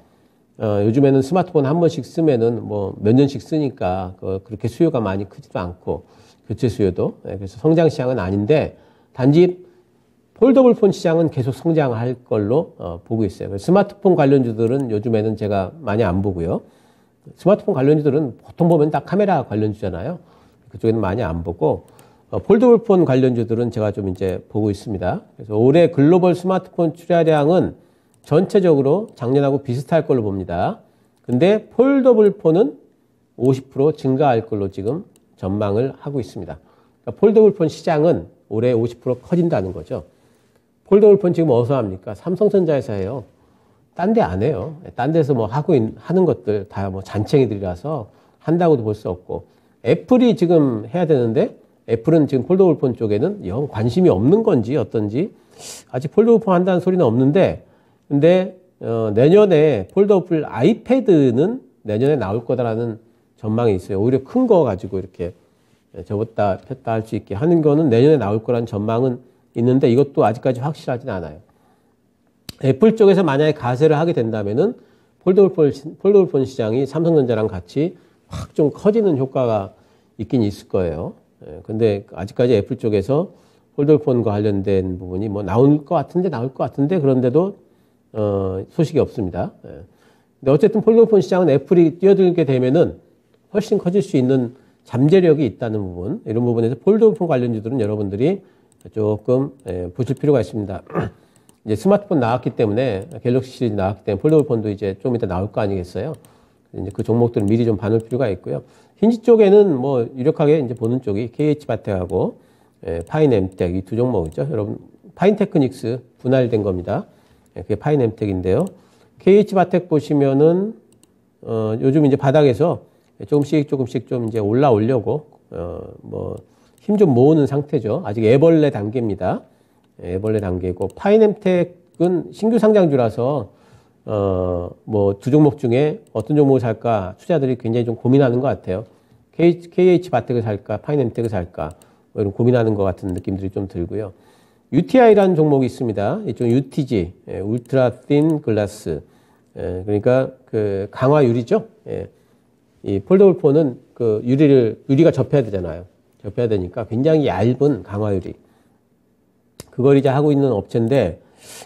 요즘에는 스마트폰 한 번씩 쓰면은 뭐 몇 년씩 쓰니까 그렇게 수요가 많이 크지도 않고 교체 수요도 그래서 성장 시장은 아닌데 단지 폴더블 폰 시장은 계속 성장할 걸로 보고 있어요. 스마트폰 관련주들은 요즘에는 제가 많이 안 보고요. 스마트폰 관련주들은 보통 보면 다 카메라 관련주잖아요. 그쪽에는 많이 안 보고 폴더블 폰 관련주들은 제가 좀 이제 보고 있습니다. 그래서 올해 글로벌 스마트폰 출하량은 전체적으로 작년하고 비슷할 걸로 봅니다. 근데 폴더블 폰은 50% 증가할 걸로 지금 전망을 하고 있습니다. 그러니까 폴더블 폰 시장은 올해 50% 커진다는 거죠. 폴더블 폰 지금 어디서 합니까? 삼성전자에서 해요. 딴 데 안 해요. 딴 데서 뭐 하는 것들 다 뭐 잔챙이들이라서 한다고도 볼 수 없고. 애플이 지금 해야 되는데 애플은 지금 폴더블 폰 쪽에는 영 관심이 없는 건지 어떤지 아직 폴더블 폰 한다는 소리는 없는데 근데 내년에 폴더블 아이패드는 내년에 나올 거다라는 전망이 있어요. 오히려 큰 거 가지고 이렇게 접었다 폈다 할 수 있게 하는 거는 내년에 나올 거라는 전망은 있는데 이것도 아직까지 확실하진 않아요. 애플 쪽에서 만약에 가세를 하게 된다면은 폴더블 폰 시장이 삼성전자랑 같이 확 좀 커지는 효과가 있긴 있을 거예요. 근데 아직까지 애플 쪽에서 폴더블 폰과 관련된 부분이 뭐 나올 것 같은데 그런데도 소식이 없습니다. 근데 어쨌든 폴더블 폰 시장은 애플이 뛰어들게 되면은 훨씬 커질 수 있는 잠재력이 있다는 부분, 이런 부분에서 폴더블 폰 관련주들은 여러분들이 조금 보실 필요가 있습니다. 이제 스마트폰 나왔기 때문에 갤럭시 시리즈 나왔기 때문에 폴더블 폰도 이제 좀 이따 나올 거 아니겠어요? 이제 그 종목들은 미리 좀 봐놓을 필요가 있고요. 힌지 쪽에는 뭐 유력하게 이제 보는 쪽이 KH바텍하고 파인엠텍 이 두 종목이죠. 여러분 파인테크닉스 분할된 겁니다. 그게 파인엠텍인데요. KH바텍 보시면은 요즘 이제 바닥에서 조금씩 좀 이제 올라오려고 뭐 힘 좀 모으는 상태죠. 아직 애벌레 단계입니다. 애벌레 단계고 파인엠텍은 신규 상장주라서 뭐 두 종목 중에 어떤 종목을 살까 투자들이 굉장히 좀 고민하는 것 같아요. KH바텍을 살까 파인엠텍을 살까 뭐 이런 고민하는 것 같은 느낌들이 좀 들고요. UTI라는 종목이 있습니다. 이쪽 UTG 울트라 틴 글라스 그러니까 그 강화 유리죠. 이 폴더블 폰은 그 유리가 접해야 되잖아요. 접해야 되니까 굉장히 얇은 강화 유리. 그걸 이제 하고 있는 업체인데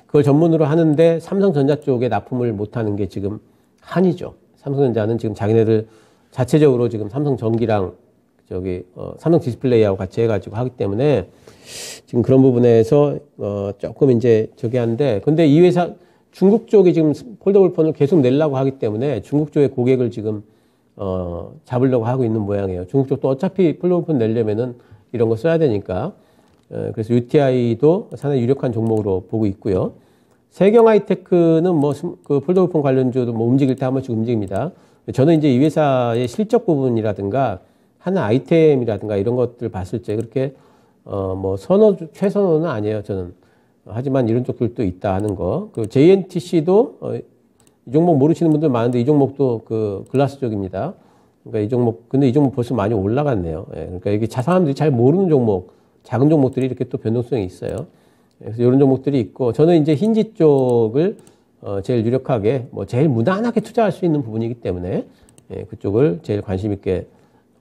그걸 전문으로 하는데 삼성전자 쪽에 납품을 못하는 게 지금 한이죠. 삼성전자는 지금 자기네들 자체적으로 지금 삼성전기랑 삼성 디스플레이하고 같이 해가지고 하기 때문에 지금 그런 부분에서 조금 이제 하는데 근데 이 회사 중국 쪽이 지금 폴더블 폰을 계속 내려고 하기 때문에 중국 쪽의 고객을 지금 잡으려고 하고 있는 모양이에요. 중국 쪽도 어차피 폴더블 폰 내려면은 이런 거 써야 되니까. 그래서 UTI도 상당히 유력한 종목으로 보고 있고요. 세경하이테크는 뭐 그 폴더블 폰 관련주도 뭐 움직일 때 한 번씩 움직입니다. 저는 이제 이 회사의 실적 부분이라든가 하는 아이템이라든가 이런 것들 봤을 때 그렇게 뭐 최선호는 아니에요. 저는. 하지만 이런 쪽들도 있다 하는 거. 그 JNTC도 이 종목 모르시는 분들 많은데 이 종목도 그 글라스 쪽입니다. 그러니까 근데 이 종목 벌써 많이 올라갔네요. 그러니까 이게 사람들이 잘 모르는 종목, 작은 종목들이 이렇게 또 변동성이 있어요. 그래서 이런 종목들이 있고, 저는 이제 힌지 쪽을 제일 유력하게, 뭐 제일 무난하게 투자할 수 있는 부분이기 때문에 그쪽을 제일 관심 있게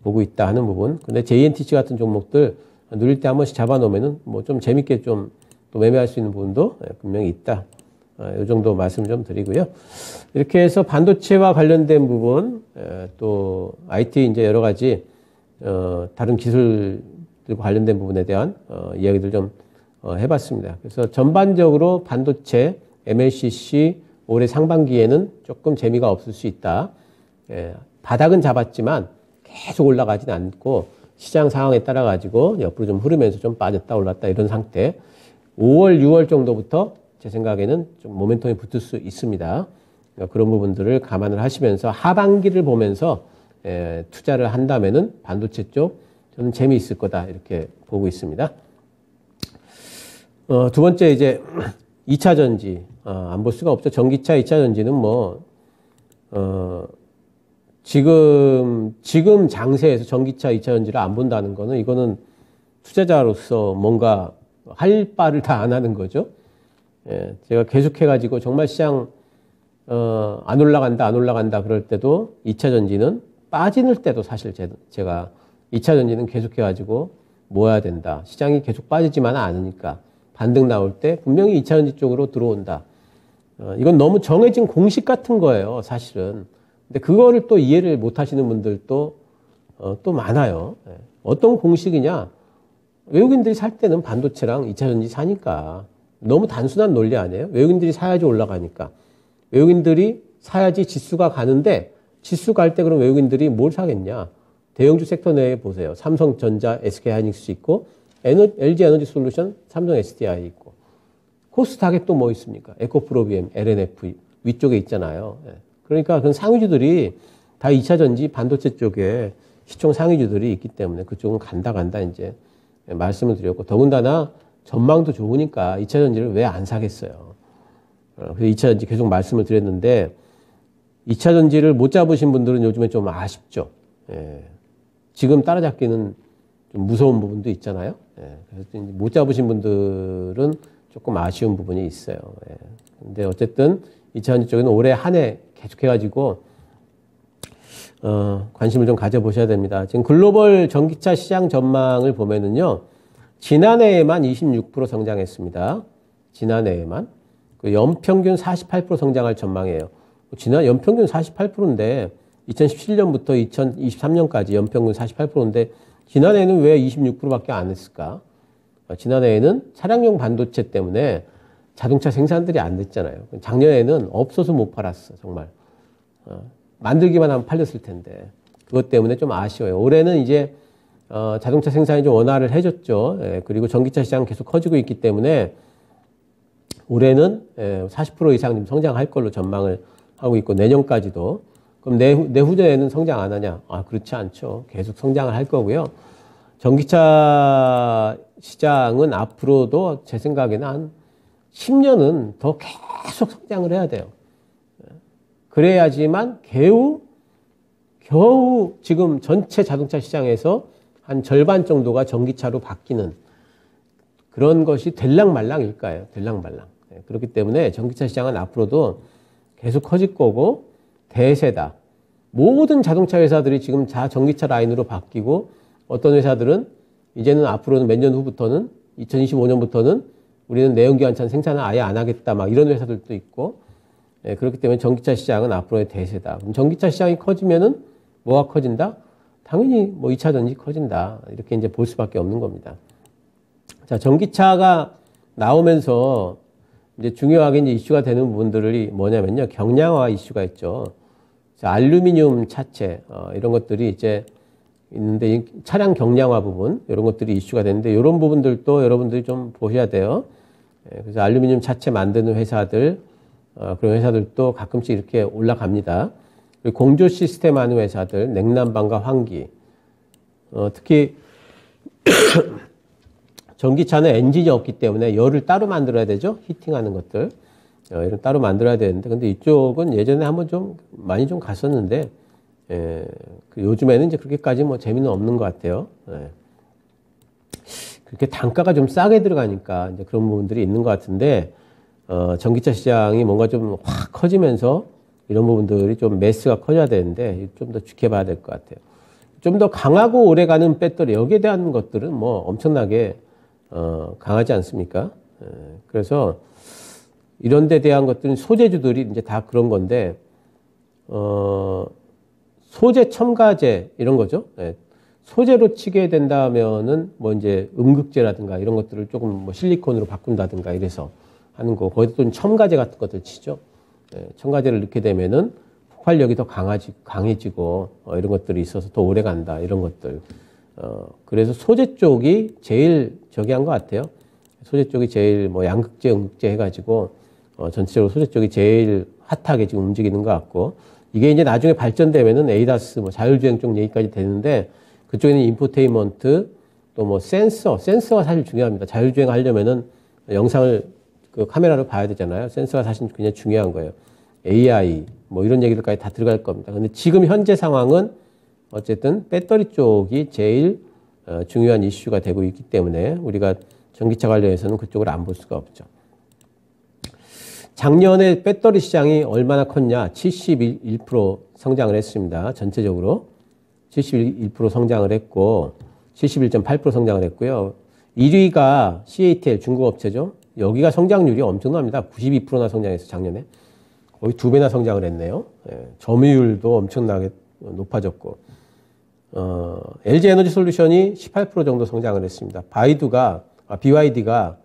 보고 있다 하는 부분. 근데 JNTC 같은 종목들 누릴 때 한 번씩 잡아놓으면은 뭐 좀 재밌게 좀 또 매매할 수 있는 부분도 분명히 있다. 이 정도 말씀 좀 드리고요. 이렇게 해서 반도체와 관련된 부분, 또 IT 이제 여러 가지 다른 기술들과 관련된 부분에 대한 이야기들 좀 해봤습니다. 그래서 전반적으로 반도체, MLCC 올해 상반기에는 조금 재미가 없을 수 있다. 바닥은 잡았지만 계속 올라가진 않고 시장 상황에 따라 가지고 옆으로 좀 흐르면서 좀 빠졌다 올랐다 이런 상태. 5월, 6월 정도부터 제 생각에는 좀 모멘텀이 붙을 수 있습니다. 그런 부분들을 감안을 하시면서 하반기를 보면서 투자를 한다면은 반도체 쪽 저는 재미있을 거다 이렇게 보고 있습니다. 두 번째 이제 2차 전지 안 볼 수가 없죠. 전기차 2차 전지는 뭐 지금 장세에서 전기차 2차 전지를 안 본다는 거는 이거는 투자자로서 뭔가 할 바를 다 안 하는 거죠. 제가 계속해가지고 정말 시장 안 올라간다 그럴 때도 2차 전지는 빠지는 때도 사실 제가 2차 전지는 계속해가지고 모아야 된다. 시장이 계속 빠지지만 않으니까 반등 나올 때 분명히 2차 전지 쪽으로 들어온다. 이건 너무 정해진 공식 같은 거예요, 사실은. 근데 그거를 또 이해를 못 하시는 분들도 또 많아요. 어떤 공식이냐? 외국인들이 살 때는 반도체랑 2차 전지 사니까. 너무 단순한 논리 아니에요? 외국인들이 사야지 올라가니까. 외국인들이 사야지 지수가 가는데 지수 갈 때 그럼 외국인들이 뭘 사겠냐? 대형주 섹터 내에 보세요. 삼성전자, SK하이닉스 있고 LG 에너지 솔루션, 삼성 SDI 있고 코스닥에 또 뭐 있습니까? 에코프로비엠, LNF 위쪽에 있잖아요. 그러니까 그런 상위주들이 다 2차 전지 반도체 쪽에 시총 상위주들이 있기 때문에 그쪽은 간다 이제 말씀을 드렸고 더군다나 전망도 좋으니까 2차 전지를 왜 안 사겠어요. 그래서 2차 전지 계속 말씀을 드렸는데 2차 전지를 못 잡으신 분들은 요즘에 좀 아쉽죠. 지금 따라잡기는 좀 무서운 부분도 있잖아요. 그래서 못 잡으신 분들은 조금 아쉬운 부분이 있어요. 근데 어쨌든 2차 전지 쪽에는 올해 한 해 계속해가지고 관심을 좀 가져보셔야 됩니다. 지금 글로벌 전기차 시장 전망을 보면은요, 지난해에만 26% 성장했습니다. 지난해에만. 그 연평균 48% 성장할 전망이에요. 지난 연평균 48%인데 2017년부터 2023년까지 연평균 48%인데 지난해에는 왜 26%밖에 안 했을까? 지난해에는 차량용 반도체 때문에 자동차 생산들이 안 됐잖아요. 작년에는 없어서 못 팔았어, 정말. 만들기만 하면 팔렸을 텐데. 그것 때문에 좀 아쉬워요. 올해는 이제 자동차 생산이 좀 원활을 해줬죠. 그리고 전기차 시장 계속 커지고 있기 때문에 올해는 40% 이상 좀 성장할 걸로 전망을 하고 있고 내년까지도. 그럼 내후년에는 성장 안 하냐? 그렇지 않죠. 계속 성장을 할 거고요. 전기차 시장은 앞으로도 제 생각에는 한 10년은 더 계속 성장을 해야 돼요. 그래야지만 겨우 지금 전체 자동차 시장에서 한 절반 정도가 전기차로 바뀌는 그런 것이 될랑말랑일까요? 될랑말랑. 그렇기 때문에 전기차 시장은 앞으로도 계속 커질 거고 대세다. 모든 자동차 회사들이 지금 다 전기차 라인으로 바뀌고 어떤 회사들은 이제는 앞으로는 몇 년 후부터는 2025년부터는 우리는 내연기관차 생산을 아예 안 하겠다 막 이런 회사들도 있고 그렇기 때문에 전기차 시장은 앞으로의 대세다. 그럼 전기차 시장이 커지면은 뭐가 커진다? 당연히 뭐 2차 전지 커진다. 이렇게 이제 볼 수밖에 없는 겁니다. 자, 전기차가 나오면서 이제 중요하게 이제 이슈가 되는 부분들이 뭐냐면요. 경량화 이슈가 있죠. 자, 알루미늄 차체, 이런 것들이 이제 있는데, 이 차량 경량화 부분, 이런 것들이 이슈가 되는데, 이런 부분들도 여러분들이 좀 보셔야 돼요. 그래서 알루미늄 차체 만드는 회사들, 그런 회사들도 가끔씩 이렇게 올라갑니다. 그리고 공조 시스템 하는 회사들, 냉난방과 환기, 특히, 전기차는 엔진이 없기 때문에 열을 따로 만들어야 되죠. 히팅하는 것들. 이런 따로 만들어야 되는데, 근데 이쪽은 예전에 한번 좀 많이 좀 갔었는데, 요즘에는 이제 그렇게까지 뭐 재미는 없는 것 같아요. 그렇게 단가가 좀 싸게 들어가니까 이제 그런 부분들이 있는 것 같은데, 전기차 시장이 뭔가 좀 확 커지면서 이런 부분들이 좀 매스가 커져야 되는데, 좀 더 지켜봐야 될 것 같아요. 좀 더 강하고 오래가는 배터리, 여기에 대한 것들은 뭐 엄청나게 강하지 않습니까? 그래서 이런 데 대한 것들은 소재주들이 이제 다 그런 건데, 소재 첨가제 이런 거죠. 소재로 치게 된다면은 뭐 이제 음극재라든가 이런 것들을 조금 뭐 실리콘으로 바꾼다든가 이래서 하는 거. 거기다 또 첨가제 같은 것들 치죠. 첨가제를 넣게 되면은 폭발력이 더 강해지고 이런 것들이 있어서 더 오래 간다. 이런 것들. 그래서 소재 쪽이 제일 저기 한 것 같아요. 소재 쪽이 제일 뭐 양극재, 음극재 해가지고 전체적으로 소재 쪽이 제일 핫하게 지금 움직이는 것 같고, 이게 이제 나중에 발전되면은 에이다스, 뭐 자율주행 쪽 얘기까지 되는데, 그쪽에는 인포테인먼트, 또 뭐 센서가 사실 중요합니다. 자율주행 하려면은 영상을 그 카메라로 봐야 되잖아요. 센서가 사실 굉장히 중요한 거예요. AI, 뭐 이런 얘기들까지 다 들어갈 겁니다. 근데 지금 현재 상황은 어쨌든 배터리 쪽이 제일 중요한 이슈가 되고 있기 때문에 우리가 전기차 관련해서는 그쪽을 안 볼 수가 없죠. 작년에 배터리 시장이 얼마나 컸냐? 71% 성장을 했습니다. 전체적으로 71% 성장을 했고 71.8% 성장을 했고요. 1위가 CATL 중국 업체죠. 여기가 성장률이 엄청납니다. 92%나 성장했어요. 작년에. 거의 2배나 성장을 했네요. 점유율도 엄청나게 높아졌고, LG 에너지 솔루션이 18% 정도 성장을 했습니다. BYD가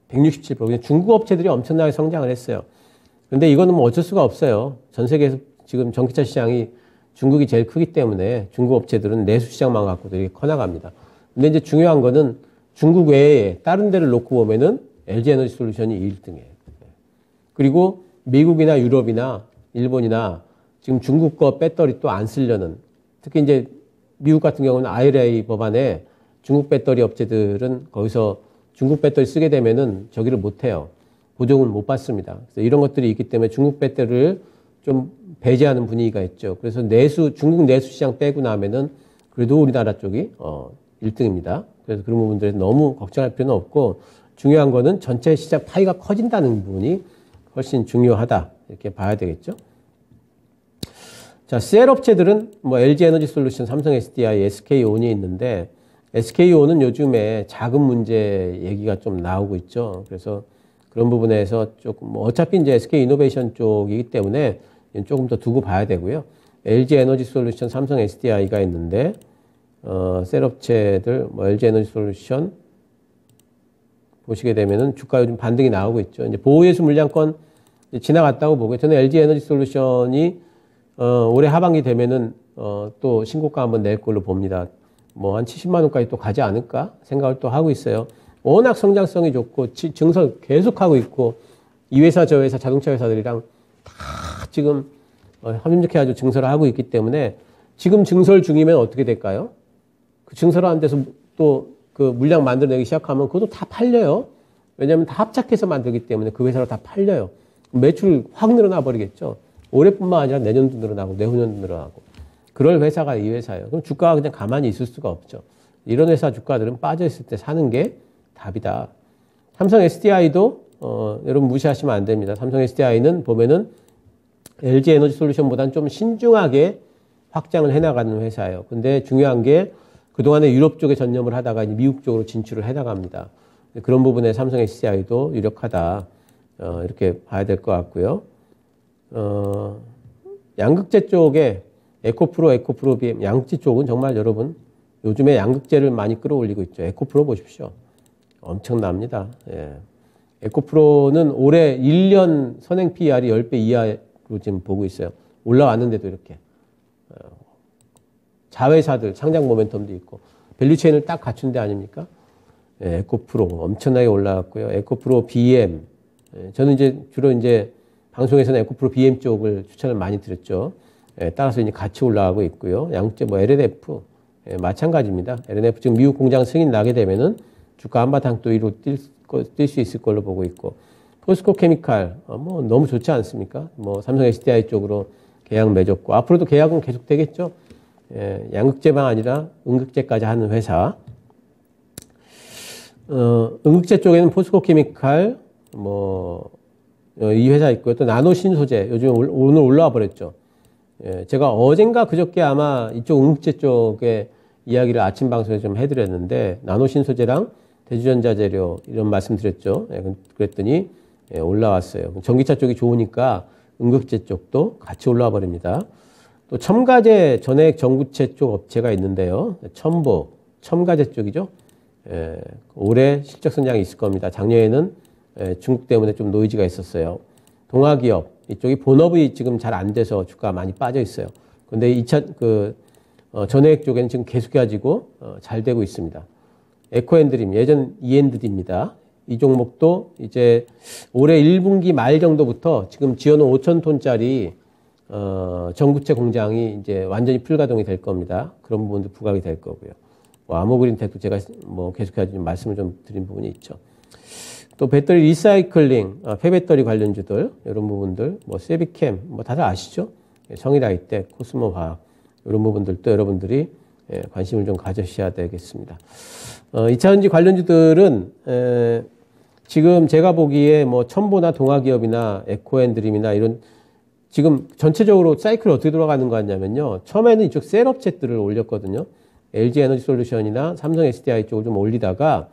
167%. 중국 업체들이 엄청나게 성장을 했어요. 근데 이거는 뭐 어쩔 수가 없어요. 전 세계에서 지금 전기차 시장이 중국이 제일 크기 때문에 중국 업체들은 내수 시장만 갖고 되게 커나갑니다. 근데 이제 중요한 거는 중국 외에 다른 데를 놓고 보면은 LG 에너지 솔루션이 1등이에요. 그리고 미국이나 유럽이나 일본이나 지금 중국 거 배터리 또 안 쓰려는, 특히 이제 미국 같은 경우는 IRA 법안에 중국 배터리 업체들은 거기서 중국 배터리 쓰게 되면은 저기를 못 해요. 보조금을 못 받습니다. 그래서 이런 것들이 있기 때문에 중국 배터리를 좀 배제하는 분위기가 있죠. 그래서 중국 내수 시장 빼고 나면은 그래도 우리나라 쪽이 1등입니다. 그래서 그런 부분들에 너무 걱정할 필요는 없고, 중요한 거는 전체 시장 파이가 커진다는 부분이 훨씬 중요하다. 이렇게 봐야 되겠죠. 자, 셀 업체들은 뭐 LG 에너지 솔루션, 삼성 SDI, SK온이 있는데, SK온은 요즘에 자금 문제 얘기가 좀 나오고 있죠. 그래서 그런 부분에서 조금 뭐 어차피 이제 SK 이노베이션 쪽이기 때문에 조금 더 두고 봐야 되고요. LG 에너지 솔루션, 삼성 SDI가 있는데, 셀 업체들 뭐 LG 에너지 솔루션 보시게 되면은 주가 요즘 반등이 나오고 있죠. 이제 보호예수 물량권 지나갔다고 보고요. 저는 LG 에너지 솔루션이 올해 하반기 되면은 또 신고가 한번 낼 걸로 봅니다. 뭐 한 70만 원까지 또 가지 않을까 생각을 또 하고 있어요. 워낙 성장성이 좋고 증설 계속하고 있고, 이 회사 저 회사 자동차 회사들이랑 다 지금 협력해가지고 증설을 하고 있기 때문에 지금 증설 중이면 어떻게 될까요? 그 증설하는 데서 또 그 물량 만들어내기 시작하면 그것도 다 팔려요. 왜냐하면 다 합작해서 만들기 때문에 그 회사로 다 팔려요. 매출 확 늘어나 버리겠죠. 올해뿐만 아니라 내년도 늘어나고 내후년도 늘어나고. 그럴 회사가 이 회사예요. 그럼 주가가 그냥 가만히 있을 수가 없죠. 이런 회사 주가들은 빠져있을 때 사는 게 답이다. 삼성 SDI도 여러분 무시하시면 안 됩니다. 삼성 SDI는 보면은 LG 에너지 솔루션보다는 좀 신중하게 확장을 해나가는 회사예요. 근데 중요한 게 그동안에 유럽 쪽에 전념을 하다가 이제 미국 쪽으로 진출을 해나갑니다. 그런 부분에 삼성 SDI도 유력하다. 이렇게 봐야 될 것 같고요. 양극재 쪽에 에코프로 BM, 양극재 쪽은 정말 여러분 요즘에 양극재를 많이 끌어올리고 있죠. 에코프로 보십시오. 엄청납니다. 예. 에코프로는 올해 1년 선행 PER이 10배 이하로 지금 보고 있어요. 올라왔는데도 이렇게. 자회사들 상장 모멘텀도 있고 밸류체인을 딱 갖춘 데 아닙니까? 예, 에코프로 엄청나게 올라왔고요. 에코프로 BM. 예, 저는 이제 주로 이제 방송에서는 에코프로 BM 쪽을 추천을 많이 드렸죠. 예, 따라서 이제 같이 올라가고 있고요. 양극재 뭐 LNF 마찬가지입니다. LNF 지금 미국 공장 승인 나게 되면은 주가 한바탕 또 위로 뛸 수 있을 걸로 보고 있고, 포스코 케미칼 뭐 너무 좋지 않습니까? 뭐 삼성 SDI 쪽으로 계약 맺었고 앞으로도 계약은 계속 되겠죠. 예, 양극재만 아니라 음극재까지 하는 회사. 음극재 쪽에는 포스코 케미칼 이 회사 있고요. 또 나노 신소재 요즘 오늘 올라와 버렸죠. 예, 제가 어젠가 그저께 아마 이쪽 음극재 쪽에 이야기를 아침 방송에 좀 해드렸는데, 나노 신소재랑 대주전자 재료 이런 말씀 드렸죠. 예, 그랬더니 예, 올라왔어요. 전기차 쪽이 좋으니까 음극재 쪽도 같이 올라와 버립니다. 또 첨가제 전해액 전구체 쪽 업체가 있는데요. 첨가제 쪽이죠. 예, 올해 실적 성장이 있을 겁니다. 작년에는 중국 때문에 좀 노이즈가 있었어요. 동아기업 이쪽이 본업이 지금 잘 안 돼서 주가가 많이 빠져 있어요. 근데 전해액 쪽에는 지금 계속해가지고 잘 되고 있습니다. 에코앤드림 예전 이엔드디입니다. 이 종목도 이제 올해 1분기 말 정도부터 지금 지어놓은 5,000톤짜리 전구체 공장이 이제 완전히 풀가동이 될 겁니다. 그런 부분도 부각이 될 거고요. 아모그린텍도 제가 계속해서 좀 말씀을 좀 드린 부분이 있죠. 또 배터리 리사이클링, 폐배터리 관련주들 이런 부분들, 세비캠 다들 아시죠? 성일아이텍, 코스모화학 이런 부분들도 여러분들이 관심을 좀 가져주셔야 되겠습니다. 2차전지 관련주들은 지금 제가 보기에 첨보나 동아기업이나 에코앤드림이나 이런 지금 전체적으로 사이클이 어떻게 돌아가는 거 같냐면요. 처음에는 이쪽 셀 업체들을 올렸거든요. LG 에너지 솔루션이나 삼성 SDI 쪽을 좀 올리다가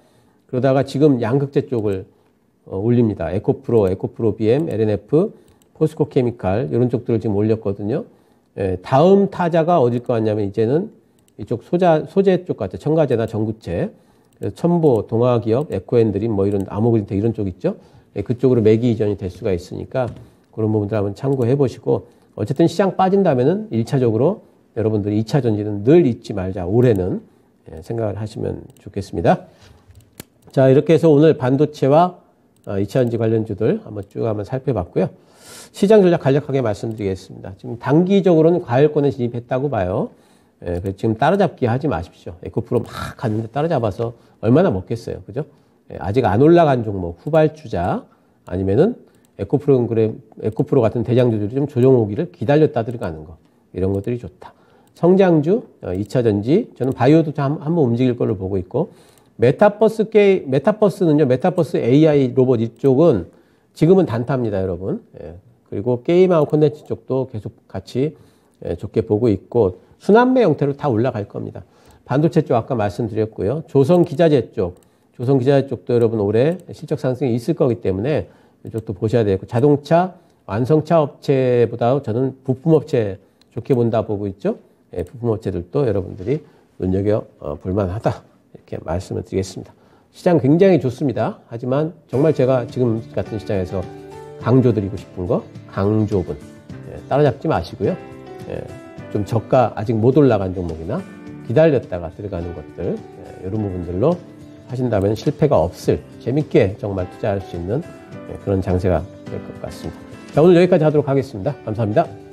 그러다가 지금 양극재 쪽을 올립니다. 에코프로 BM, LNF, 포스코 케미칼 이런 쪽들을 지금 올렸거든요. 다음 타자가 어딜 것 같냐면 이제는 이쪽 소재 쪽 같아요. 첨가제나 전구체. 그래서 첨보, 동아기업, 에코앤드림 이런 아모그린텍 이런 쪽 있죠. 그쪽으로 매기 이전이 될 수가 있으니까 그런 부분들 한번 참고해 보시고 어쨌든 시장 빠진다면은 1차적으로 여러분들이 2차 전지는 늘 잊지 말자. 올해는 생각을 하시면 좋겠습니다. 자, 이렇게 해서 오늘 반도체와 2차 전지 관련주들 한번 살펴봤고요. 시장 전략 간략하게 말씀드리겠습니다. 지금 단기적으로는 과열권에 진입했다고 봐요. 지금 따라잡기 하지 마십시오. 에코프로 막 갔는데 따라잡아서 얼마나 먹겠어요. 그죠? 아직 안 올라간 종목, 후발주자 아니면은 에코프로 같은 대장주들이 좀 조정 오기를 기다렸다 들어가는 거. 이런 것들이 좋다. 성장주, 2차 전지, 저는 바이오도 한번 움직일 걸로 보고 있고, 메타버스는요, 메타버스 AI 로봇 이쪽은 지금은 단타입니다, 여러분. 그리고 게임하고 콘텐츠 쪽도 계속 같이 좋게 보고 있고, 순환매 형태로 다 올라갈 겁니다. 반도체 쪽 아까 말씀드렸고요. 조선기자재 쪽도 여러분 올해 실적 상승이 있을 거기 때문에 이쪽도 보셔야 되고, 자동차, 완성차 업체보다 저는 부품업체 좋게 본다 보고 있죠. 부품업체들도 여러분들이 눈여겨볼만하다. 이렇게 말씀을 드리겠습니다. 시장 굉장히 좋습니다. 하지만 정말 제가 지금 같은 시장에서 강조드리고 싶은 거, 강조분. 따라잡지 마시고요. 좀 저가 아직 못 올라간 종목이나 기다렸다가 들어가는 것들, 이런 부분들로 하신다면 실패가 없을, 재밌게 정말 투자할 수 있는 그런 장세가 될 것 같습니다. 자, 오늘 여기까지 하도록 하겠습니다. 감사합니다.